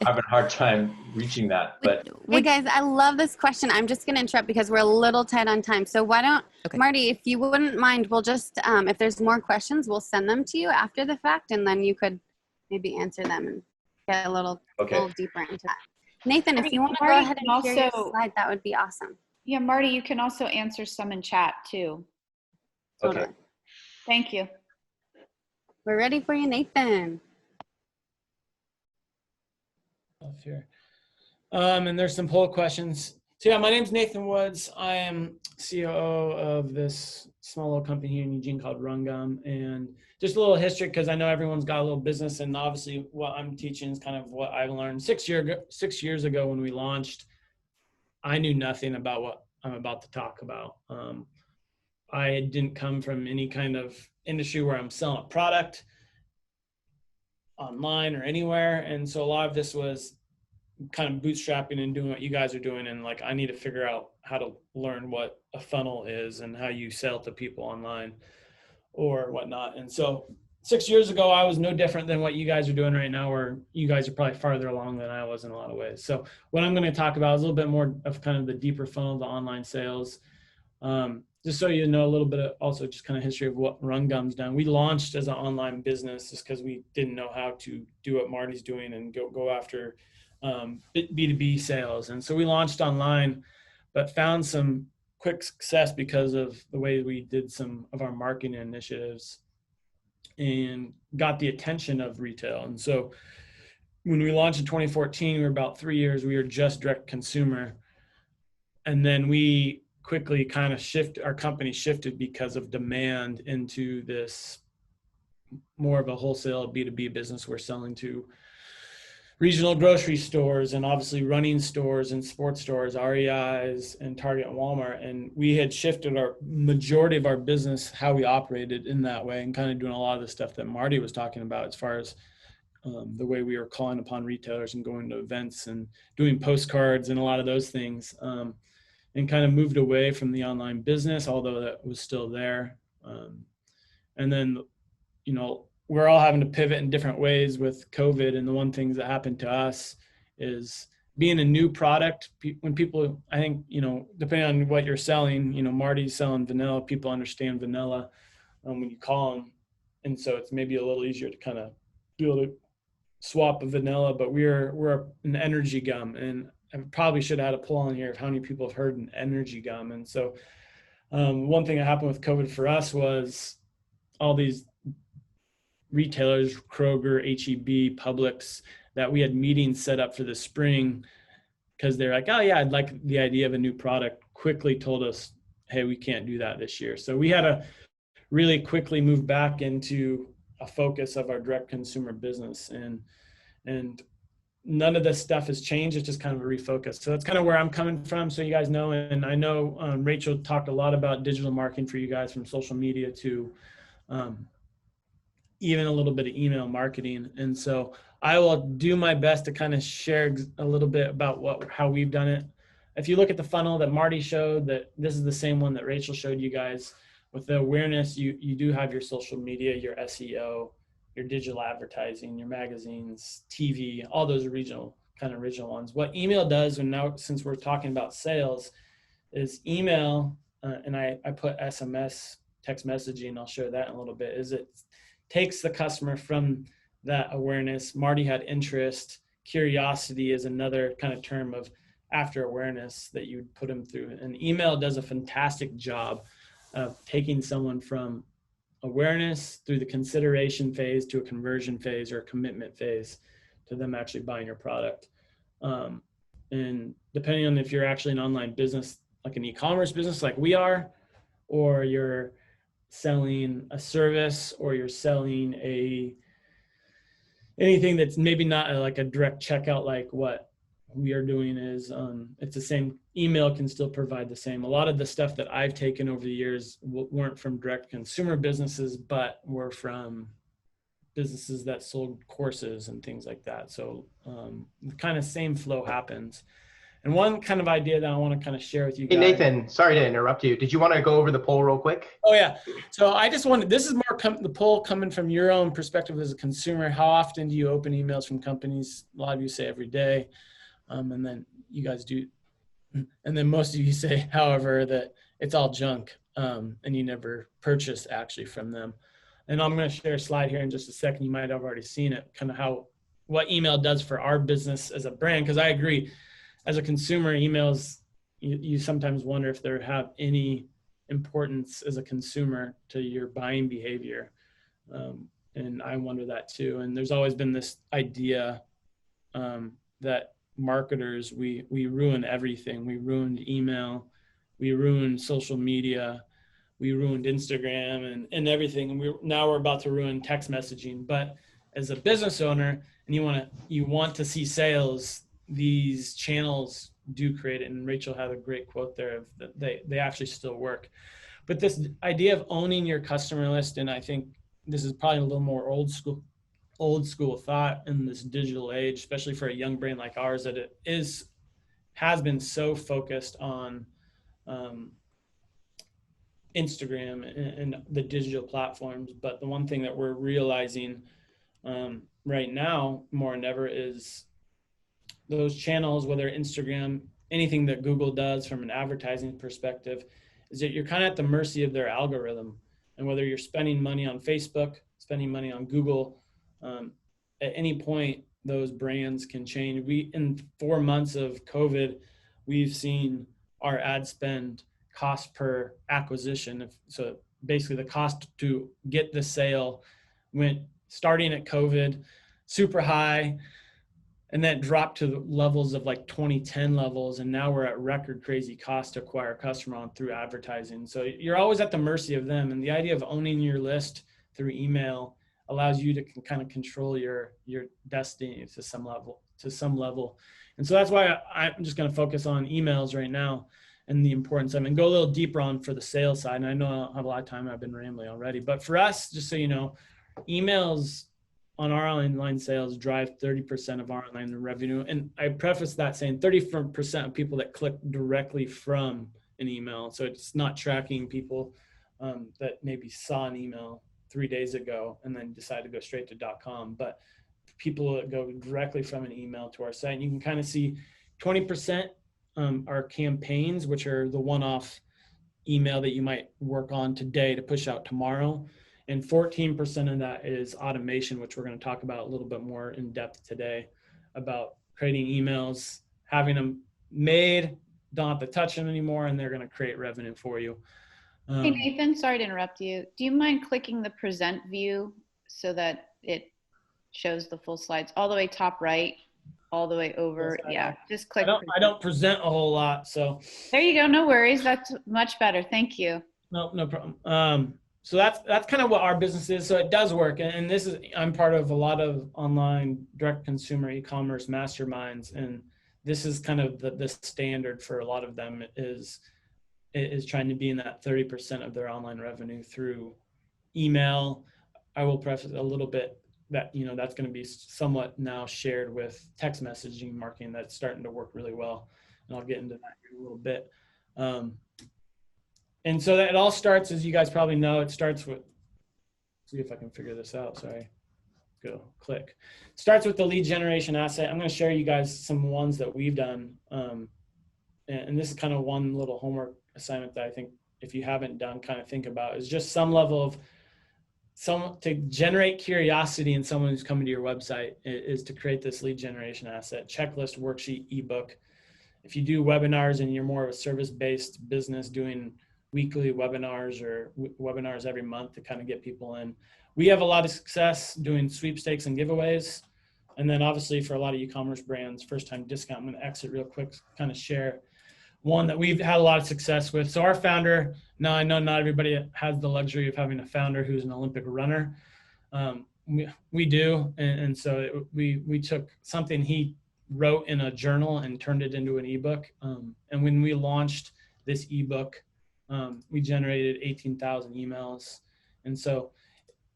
having a hard time reaching that. But hey guys, I love this question. I'm just going to interrupt because we're a little tight on time. So why don't, Marty, if you wouldn't mind, we'll just, if there's more questions, we'll send them to you after the fact, and then you could maybe answer them and get a little deeper into that. Nathan, if you want to go ahead and share your slide, that would be awesome. Yeah, Marty, you can also answer some in chat too. Okay. Totally. Thank you. We're ready for you, Nathan. Here. And there's some poll questions. So yeah, my name's Nathan Woods. I am COO of this small little company here in Eugene called Rungum. And just a little history, because I know everyone's got a little business, and obviously what I'm teaching is kind of what I learned 6 years ago when we launched. I knew nothing about what I'm about to talk about. I didn't come from any kind of industry where I'm selling a product online or anywhere. And so a lot of this was kind of bootstrapping and doing what you guys are doing. And like, I need to figure out how to learn what a funnel is and how you sell to people online or whatnot. And so 6 years ago, I was no different than what you guys are doing right now, or you guys are probably farther along than I was in a lot of ways. So what I'm going to talk about is a little bit more of kind of the deeper funnel, the online sales. Just so you know a little bit of also just kind of history of what Rungum's done. We launched as an online business just because we didn't know how to do what Marty's doing and go after B2B sales. And so we launched online, but found some quick success because of the way we did some of our marketing initiatives and got the attention of retail. And so when we launched in 2014, we were about 3 years, we were just direct consumer. And then we quickly kind of our company shifted because of demand into this more of a wholesale B2B business. We're selling to regional grocery stores and obviously running stores and sports stores, REIs and Target and Walmart. And we had shifted our majority of our business, how we operated in that way, and kind of doing a lot of the stuff that Marty was talking about as far as the way we were calling upon retailers and going to events and doing postcards and a lot of those things. And kind of moved away from the online business, although that was still there. And then, we're all having to pivot in different ways with COVID. And the one thing that happened to us is being a new product. When people, I think, depending on what you're selling, Marty's selling vanilla, people understand vanilla when you call them. And so it's maybe a little easier to kind of be able to swap a vanilla, but we're an energy gum. And I probably should have had a poll on here of how many people have heard an energy gum. And so one thing that happened with COVID for us was all these retailers, Kroger, H-E-B, Publix, that we had meetings set up for the spring because they're like, oh yeah, I'd like the idea of a new product, quickly told us, hey, we can't do that this year. So we had to really quickly move back into a focus of our direct consumer business. And And none of this stuff has changed. It's just kind of a refocus. So that's kind of where I'm coming from. So you guys know, and I know Rachel talked a lot about digital marketing for you guys, from social media to even a little bit of email marketing. And so I will do my best to kind of share a little bit about how we've done it. If you look at the funnel that Marty showed, that this is the same one that Rachel showed you guys. With the awareness, you do have your social media, your SEO, your digital advertising, your magazines, TV, all those original ones. What email does, and now since we're talking about sales, is email, and I put SMS, text messaging, I'll share that in a little bit, is it takes the customer from that awareness. Marty had interest. Curiosity is another kind of term of after awareness that you would put them through. And email does a fantastic job of taking someone from awareness through the consideration phase to a conversion phase or a commitment phase to them actually buying your product. And depending on if you're actually an online business, like an e-commerce business like we are, or you're selling a service, or you're selling anything that's maybe not like a direct checkout, like what we are doing is, it's the same. Email can still provide the same. A lot of the stuff that I've taken over the years weren't from direct consumer businesses, but were from businesses that sold courses and things like that. So the kind of same flow happens. And one kind of idea that I want to kind of share with you guys. Hey, Nathan, sorry to interrupt you. Did you want to go over the poll real quick? Oh yeah. So I just wanted, this is more the poll coming from your own perspective as a consumer. How often do you open emails from companies? A lot of you say every day. And then you guys do. And then most of you say, however, that it's all junk, and you never purchase actually from them. And I'm going to share a slide here in just a second. You might have already seen it, kind of what email does for our business as a brand. Because I agree, as a consumer, emails, you sometimes wonder if they have any importance as a consumer to your buying behavior. And I wonder that too. And there's always been this idea that marketers, we ruin everything. We ruined email, we ruined social media, we ruined Instagram and everything. And now we're about to ruin text messaging. But as a business owner, and you want to see sales, these channels do create it. And Rachel had a great quote there of that they actually still work. But this idea of owning your customer list, and I think this is probably a little more old school thought in this digital age, especially for a young brand like ours, that it has been so focused on Instagram and the digital platforms. But the one thing that we're realizing right now more than ever is those channels, whether Instagram, anything that Google does from an advertising perspective, is that you're kind of at the mercy of their algorithm. And whether you're spending money on Facebook, spending money on Google, at any point, those brands can change. In 4 months of COVID, we've seen our ad spend cost per acquisition. So basically the cost to get the sale went, starting at COVID, super high, and then dropped to the levels of like 2010 levels. And now we're at record crazy cost to acquire a customer on through advertising. So you're always at the mercy of them. And the idea of owning your list through email allows you to kind of control your destiny to some level. And so that's why I'm just going to focus on emails right now and the importance of them, and go a little deeper on for the sales side. And I know I don't have a lot of time. I've been rambling already, but for us, just so you know, emails on our online sales drive 30% of our online revenue. And I preface that saying 30% of people that click directly from an email. So it's not tracking people that maybe saw an email 3 days ago and then decide to go straight to .com, but people that go directly from an email to our site. And you can kind of see 20% are campaigns, which are the one-off email that you might work on today to push out tomorrow. And 14% of that is automation, which we're going to talk about a little bit more in depth today, about creating emails, having them made, don't have to touch them anymore, and they're going to create revenue for you. Hey, Nathan, sorry to interrupt you. Do you mind clicking the present view so that it shows the full slides all the way top right, all the way over? Yes, yeah, just click. I don't present a whole lot, so. There you go. No worries. That's much better. Thank you. No problem. so that's kind of what our business is. So it does work. And this is, I'm part of a lot of online direct consumer e-commerce masterminds. And this is kind of the standard for a lot of them is trying to be in that 30% of their online revenue through email. I will preface a little bit that, you know, that's going to be somewhat now shared with text messaging marketing that's starting to work really well. And I'll get into that in a little bit. And so that it all starts, as you guys probably know, it starts with, see if I can figure this out, sorry. Go, click. Starts with the lead generation asset. I'm going to share you guys some ones that we've done. And this is kind of one little homework assignment that I think if you haven't done, kind of think about, is just some level of to generate curiosity in someone who's coming to your website is to create this lead generation asset, checklist, worksheet, ebook. If you do webinars and you're more of a service-based business doing weekly webinars or webinars every month to kind of get people in. We have a lot of success doing sweepstakes and giveaways. And then obviously for a lot of e-commerce brands, first time discount, I'm going to exit real quick, kind of share one that we've had a lot of success with. So our founder, now I know not everybody has the luxury of having a founder who's an Olympic runner. We do. And so we took something he wrote in a journal and turned it into an ebook. And when we launched this ebook, we generated 18,000 emails. And so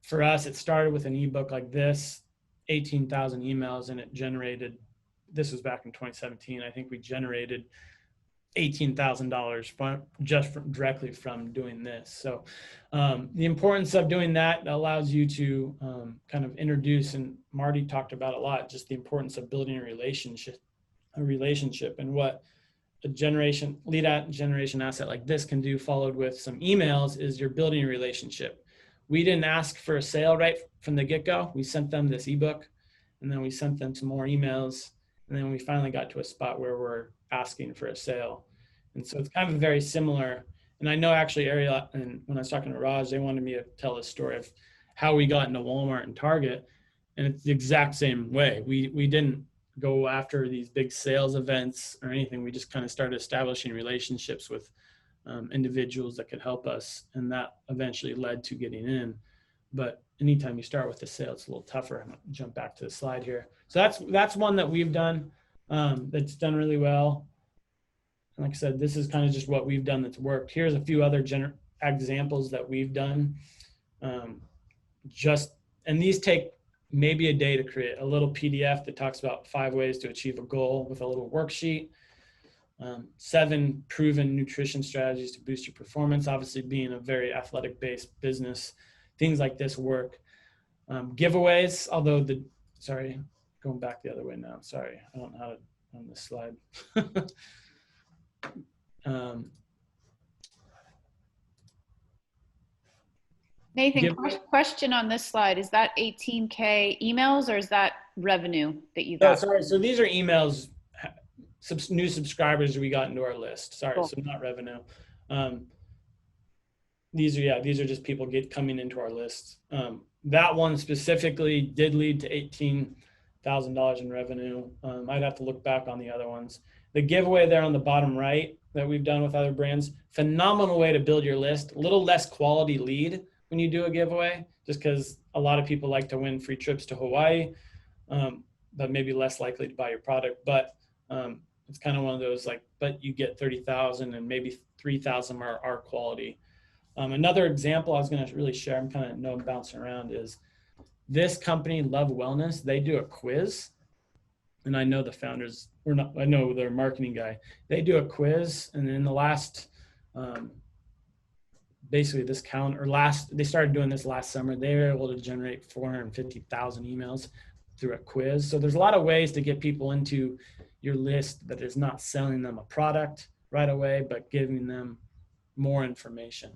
for us, it started with an ebook like this, 18,000 emails, and it generated, this was back in 2017, I think we generated $18,000 directly from doing this. So the importance of doing that allows you to kind of introduce, and Marty talked about a lot, just the importance of building a relationship and what a lead generation asset like this can do, followed with some emails, is you're building a relationship. We didn't ask for a sale right from the get-go. We sent them this ebook, and then we sent them some more emails, and then we finally got to a spot where we're asking for a sale. And so it's kind of very similar. And I know actually Ariel, and when I was talking to Raj, they wanted me to tell the story of how we got into Walmart and Target, and it's the exact same way. We didn't go after these big sales events or anything. We just kind of started establishing relationships with individuals that could help us, and that eventually led to getting in. But anytime you start with a sale, it's a little tougher. I'm gonna jump back to the slide here. So that's one that we've done that's done really well. And like I said, this is kind of just what we've done that's worked. Here's a few other examples that we've done. And these take maybe a day to create. A little PDF that talks about 5 ways to achieve a goal with a little worksheet. 7 proven nutrition strategies to boost your performance. Obviously, being a very athletic-based business, things like this work. Giveaways, although going back the other way now. Sorry, I don't know how to on this slide. Nathan, question on this slide. Is that 18K emails or is that revenue that you got? Oh, sorry. So these are emails, new subscribers we got into our list. Sorry, Cool. So not revenue. These are just people coming into our list. That one specifically did lead to $18,000 in revenue. I'd have to look back on the other ones. The giveaway there on the bottom right that we've done with other brands, phenomenal way to build your list. A little less quality lead when you do a giveaway, just because a lot of people like to win free trips to Hawaii, but maybe less likely to buy your product. But it's kind of one of those but you get 30,000 and maybe 3,000 are quality. Another example I was going to really share, I'm kind of bouncing around, is this company, Love Wellness. They do a quiz, and I know the founders, I know their marketing guy. They do a quiz, and in the last, basically this calendar, they started doing this last summer. They were able to generate 450,000 emails through a quiz. So there's a lot of ways to get people into your list that is not selling them a product right away, but giving them more information.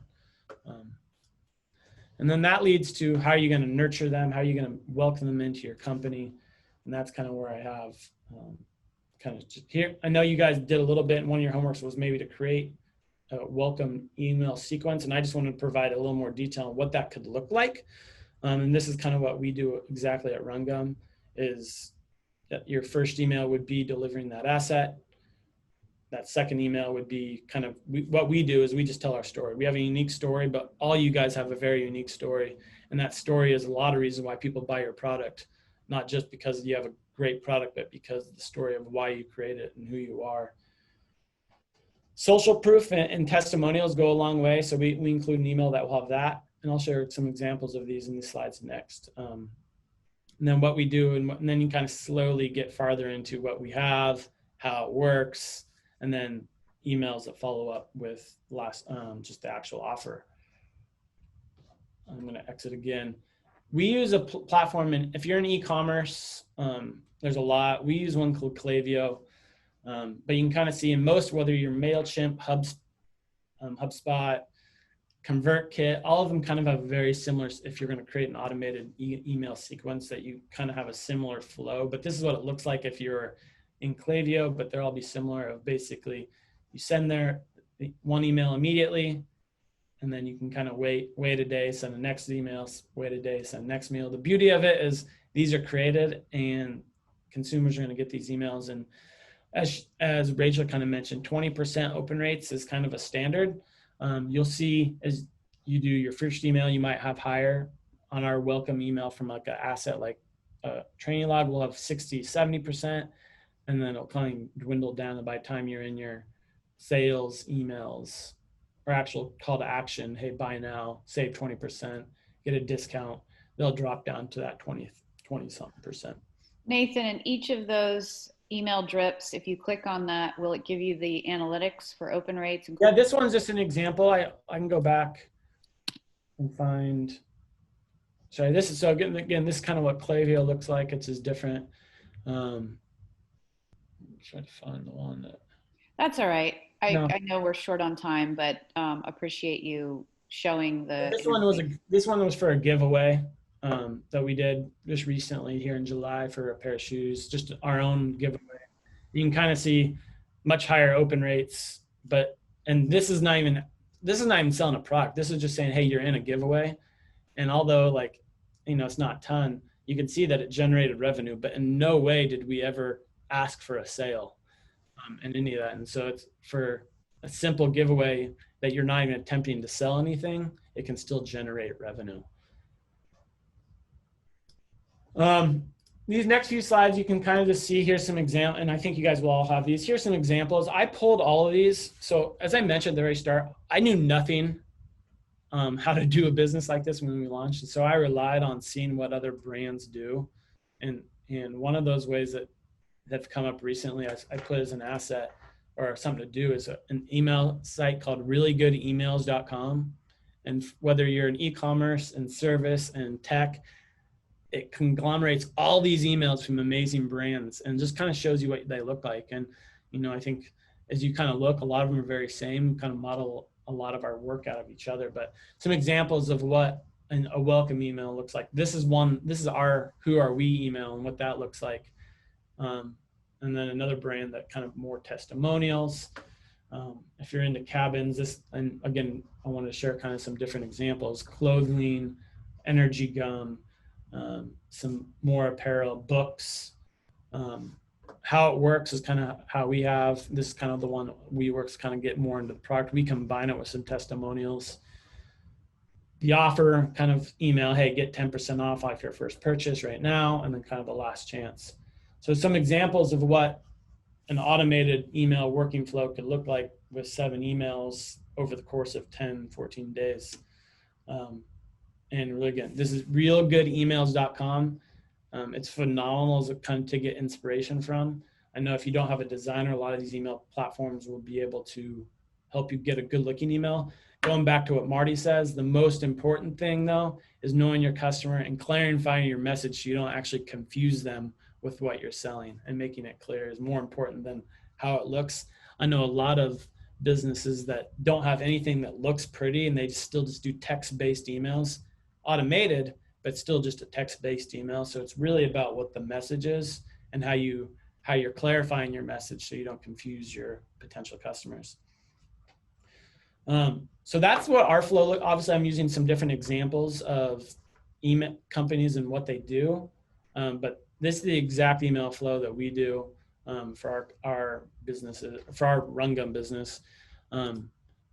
And then that leads to how are you going to nurture them? How are you going to welcome them into your company? And that's kind of where I have kind of just here. I know you guys did a little bit, and one of your homeworks was maybe to create a welcome email sequence. And I just want to provide a little more detail on what that could look like. And this is kind of what we do exactly at RunGum, is that your first email would be delivering that asset. that second email would be kind of, what we do is we just tell our story. We have a unique story, but all you guys have a very unique story. And that story is a lot of reasons why people buy your product, not just because you have a great product, but because of the story of why you create it and who you are. Social proof and testimonials go a long way. So we include an email that will have that. And I'll share some examples of these in the slides next. And then what we do, and then you kind of slowly get farther into what we have, how it works, and then emails that follow up with just the actual offer. I'm going to exit again. We use a platform, and if you're in e-commerce, there's a lot. We use one called Klaviyo, but you can kind of see in most, whether you're MailChimp, HubSpot, ConvertKit, all of them kind of have very similar, if you're going to create an automated email sequence, that you kind of have a similar flow. But this is what it looks like if you're in Klaviyo, but they'll all be similar. Of basically, you send their one email immediately, and then you can kind of wait a day, send the next email, wait a day, send the next mail. The beauty of it is these are created and consumers are going to get these emails. And as Rachel kind of mentioned, 20% open rates is kind of a standard. You'll see as you do your first email, you might have higher. On our welcome email from like an asset like Training Log, we'll have 60, 70%. And then it'll kind of dwindle down, and by the time you're in your sales emails or actual call to action, hey, buy now, save 20%, get a discount, they'll drop down to that 20-something%. Nathan, in each of those email drips, if you click on that, will it give you the analytics for open rates? Yeah, this one's just an example. I can go back and find, sorry, this is, so again, this is kind of what Klaviyo looks like. It's just different. Try to find the one that. That's all right. No. I know we're short on time, but appreciate you showing the. This one was for a giveaway that we did just recently here in July for a pair of shoes, just our own giveaway. You can kind of see much higher open rates, and this is not even selling a product. This is just saying, hey, you're in a giveaway, and although it's not a ton, you can see that it generated revenue, but in no way did we ever ask for a sale in any of that. And so it's for a simple giveaway that you're not even attempting to sell anything, it can still generate revenue. These next few slides, you can kind of just see, here's some examples, and I think you guys will all have these. Here's some examples. I pulled all of these. So as I mentioned at the very start, I knew nothing how to do a business like this when we launched. And so I relied on seeing what other brands do. And one of those ways that have come up recently, I put as an asset or something to do, is an email site called reallygoodemails.com. And whether you're in e-commerce and service and tech, it conglomerates all these emails from amazing brands and just kind of shows you what they look like. And, I think as you kind of look, a lot of them are very same, kind of model a lot of our work out of each other. But some examples of what a welcome email looks like. This is our Who Are We email and what that looks like. And then another brand that kind of more testimonials. If you're into cabins, and again, I want to share kind of some different examples: clothing, energy gum, some more apparel, books. How it works is kind of how we have, this is kind of the one we work to kind of get more into the product. We combine it with some testimonials. The offer kind of email, hey, get 10% off your first purchase right now, and then kind of the last chance. So some examples of what an automated email working flow could look like with 7 emails over the course of 10, 14 days. And really, again, this is realgoodemails.com. It's phenomenal as kind of to get inspiration from. I know if you don't have a designer, a lot of these email platforms will be able to help you get a good looking email. Going back to what Marty says, the most important thing though is knowing your customer and clarifying your message so you don't actually confuse them with what you're selling, and making it clear is more important than how it looks. I know a lot of businesses that don't have anything that looks pretty, and they still just do text-based emails, automated, but still just a text-based email. So it's really about what the message is and how you're clarifying your message so you don't confuse your potential customers. So that's what our flow look. Obviously, I'm using some different examples of email companies and what they do, but this is the exact email flow that we do. for our businesses, for our Run Gun business.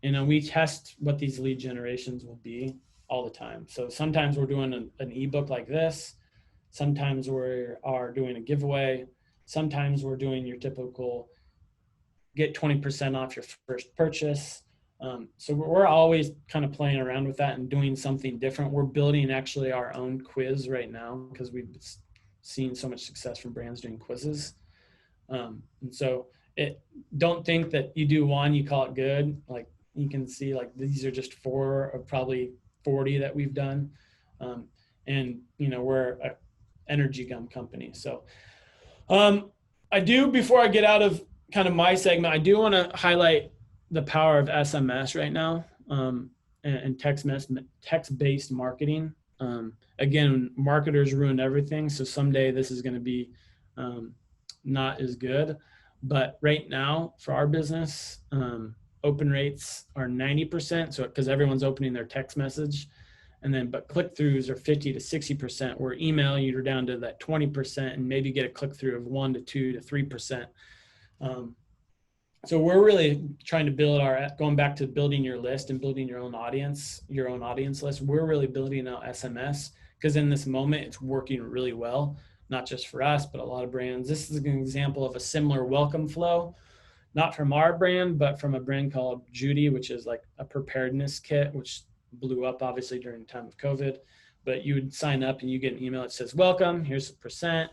We test what these lead generations will be all the time. So sometimes we're doing an ebook like this. Sometimes we are doing a giveaway. Sometimes we're doing your typical get 20% off your first purchase. So we're always kind of playing around with that and doing something different. We're building actually our own quiz right now because we've seen so much success from brands doing quizzes. And so don't think that you do one, you call it good. Like you can see, like these are just 4 of probably 40 that we've done. We're an energy gum company. So before I get out of kind of my segment, I do want to highlight the power of SMS right now and text-based marketing. Again, marketers ruin everything. So someday this is going to be not as good. But right now for our business, open rates are 90%. So because everyone's opening their text message. But click-throughs are 50 to 60%, where email you're down to that 20% and maybe get a click-through of 1 to 2 to 3%. So we're really trying to build going back to building your list and building your own audience list. We're really building out SMS because in this moment it's working really well, not just for us, but a lot of brands. This is an example of a similar welcome flow, not from our brand, but from a brand called Judy, which is like a preparedness kit, which blew up obviously during the time of COVID. But you would sign up and you get an email that says, welcome, here's the percent.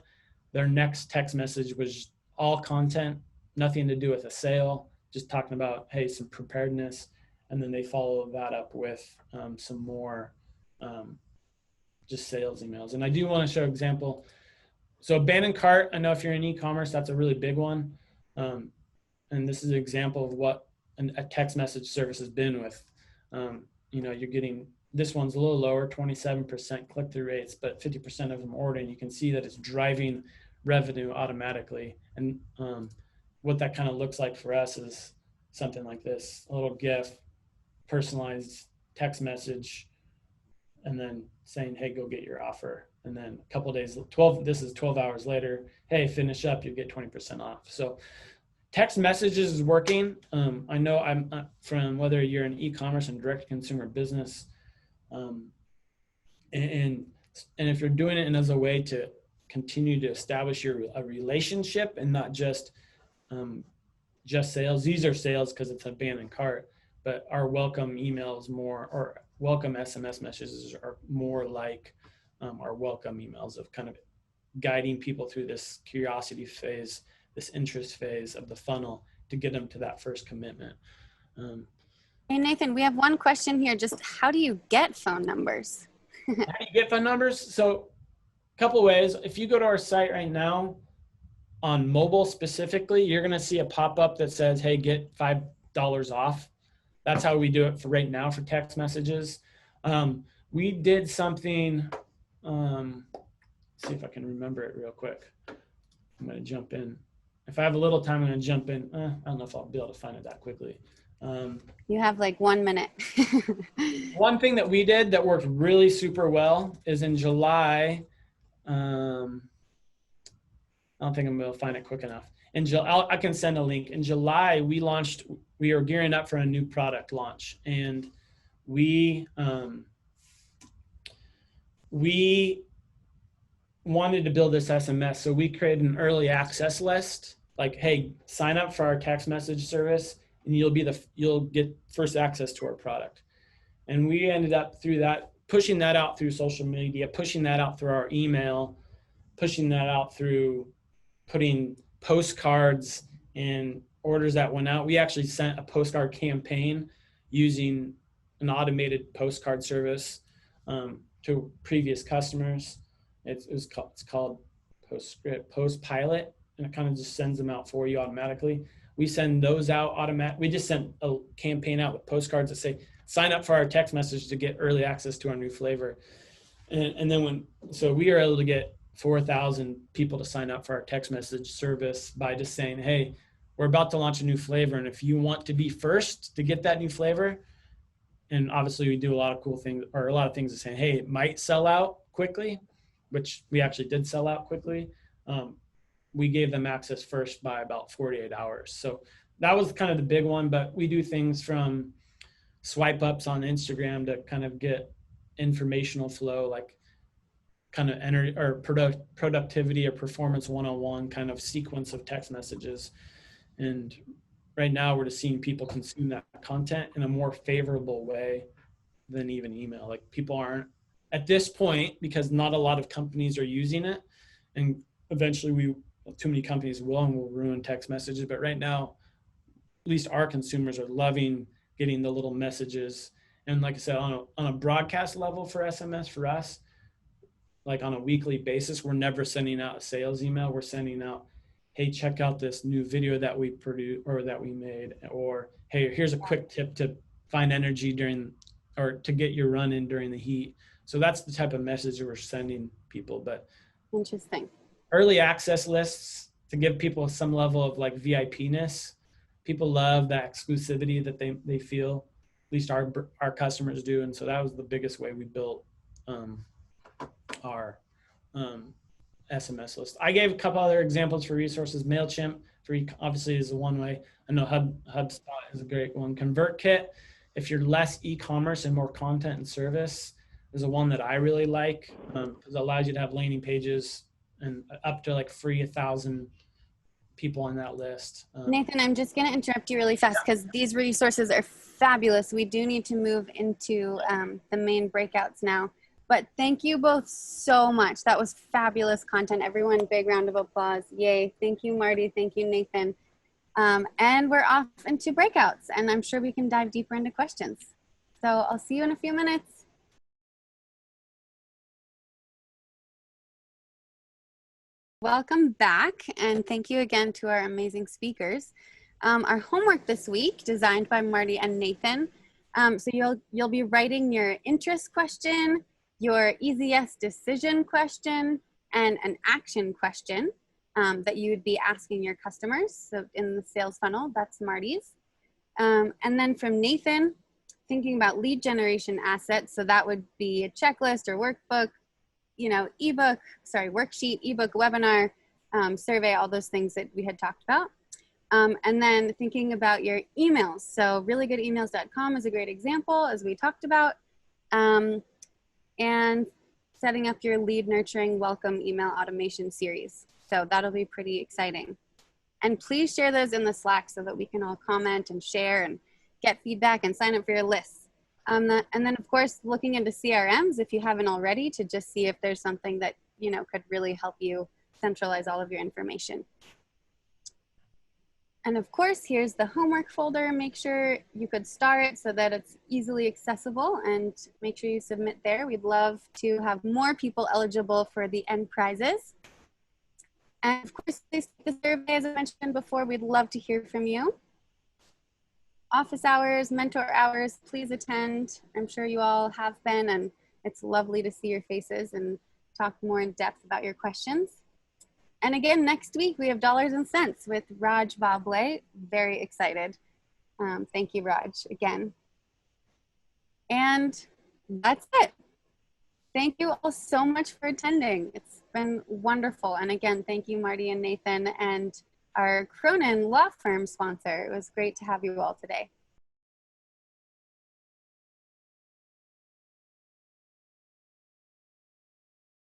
Their next text message was all content, nothing to do with a sale, just talking about, hey, some preparedness. And then they follow that up with some more just sales emails. And I do want to show an example. So abandoned cart, I know if you're in e-commerce, that's a really big one. And this is an example of what a text message service has been with. You're getting, this one's a little lower, 27% click-through rates, but 50% of them order, and you can see that it's driving revenue automatically. And what that kind of looks like for us is something like this, a little GIF, personalized text message, and then saying, hey, go get your offer. And then a couple of days, 12 hours later, hey, finish up, you get 20% off. So text messages is working. I know I'm from whether you're in e-commerce and direct consumer business, and if you're doing it as a way to continue to establish a relationship and not just sales. These are sales because it's abandoned cart, but our welcome emails or welcome SMS messages are more like our welcome emails of kind of guiding people through this curiosity phase, this interest phase of the funnel to get them to that first commitment. Hey, Nathan, we have one question here. Just how do you get phone numbers? How do you get phone numbers? So a couple of ways. If you go to our site right now, on mobile specifically, you're going to see a pop-up that says, hey, get $5 off. That's how we do it for right now for text messages. We did something, see if I can remember it real quick. I'm going to jump in. If I have a little time, I'm going to jump in. I don't know if I'll be able to find it that quickly. You have like 1 minute. One thing that we did that worked really super well is in July, I don't think I'm going to find it quick enough. I can send a link. In July, we are gearing up for a new product launch. And we wanted to build this SMS. So we created an early access list, like, hey, sign up for our text message service and you'll get first access to our product. And we ended up pushing that out through social media, pushing that out through our email, pushing that out through putting postcards and orders that went out. We actually sent a postcard campaign using an automated postcard service to previous customers. It's called Post Pilot, and it kind of just sends them out for you automatically. We send those out we just sent a campaign out with postcards that say, sign up for our text message to get early access to our new flavor. And then so we are able to get 4,000 people to sign up for our text message service by just saying, hey, we're about to launch a new flavor. And if you want to be first to get that new flavor, and obviously we do a lot of cool things, or a lot of things that say, hey, it might sell out quickly, which we actually did sell out quickly. we gave them access first by about 48 hours. So that was kind of the big one, but we do things from swipe ups on Instagram to kind of get informational flow, like kind of energy or productivity or performance 101 kind of sequence of text messages. And right now we're just seeing people consume that content in a more favorable way than even email. Like people aren't at this point, because not a lot of companies are using it, and eventually too many companies will and will ruin text messages. But right now, at least our consumers are loving getting the little messages. And like I said, on a broadcast level for SMS for us, like on a weekly basis, we're never sending out a sales email. We're sending out, hey, check out this new video that we produced or that we made, or hey, here's a quick tip to find energy or to get your run in during the heat. So that's the type of message we're sending people. But Interesting. early access lists to give people some level of like VIP-ness. People love that exclusivity that they feel, at least our customers do. And so that was the biggest way we built our SMS list. I gave a couple other examples for resources. MailChimp obviously is the one way. I know HubSpot is a great one. ConvertKit, if you're less e-commerce and more content and service, is the one that I really like, because it allows you to have landing pages and up to like free 1,000 people on that list. Nathan, I'm just going to interrupt you really fast because these resources are fabulous. We do need to move into the main breakouts now. But thank you both so much. That was fabulous content. Everyone, big round of applause. Yay. Thank you, Marty. Thank you, Nathan. And we're off into breakouts, and I'm sure we can dive deeper into questions. So I'll see you in a few minutes. Welcome back, and thank you again to our amazing speakers. Our homework this week, designed by Marty and Nathan. So you'll be writing your interest question, your easy yes decision question, and an action question that you would be asking your customers. So in the sales funnel, that's Marty's. And then from Nathan, thinking about lead generation assets. So that would be a checklist or workbook, worksheet, ebook, webinar, survey, all those things that we had talked about. And then thinking about your emails. So reallygoodemails.com is a great example, as we talked about. And setting up your lead nurturing welcome email automation series. So that'll be pretty exciting. And please share those in the Slack so that we can all comment and share and get feedback and sign up for your lists. And then of course, looking into CRMs, if you haven't already, to just see if there's something that, could really help you centralize all of your information. And of course, here's the homework folder. Make sure you could star it so that it's easily accessible, and make sure you submit there. We'd love to have more people eligible for the end prizes. And of course, please take the survey, as I mentioned before. We'd love to hear from you. Office hours, mentor hours, please attend. I'm sure you all have been, and it's lovely to see your faces and talk more in depth about your questions. And again, next week we have Dollars and Cents with Raj Bable. Very excited. Thank you, Raj, again. And that's it. Thank you all so much for attending. It's been wonderful. And again, thank you, Marty and Nathan, and our Cronin Law Firm sponsor. It was great to have you all today.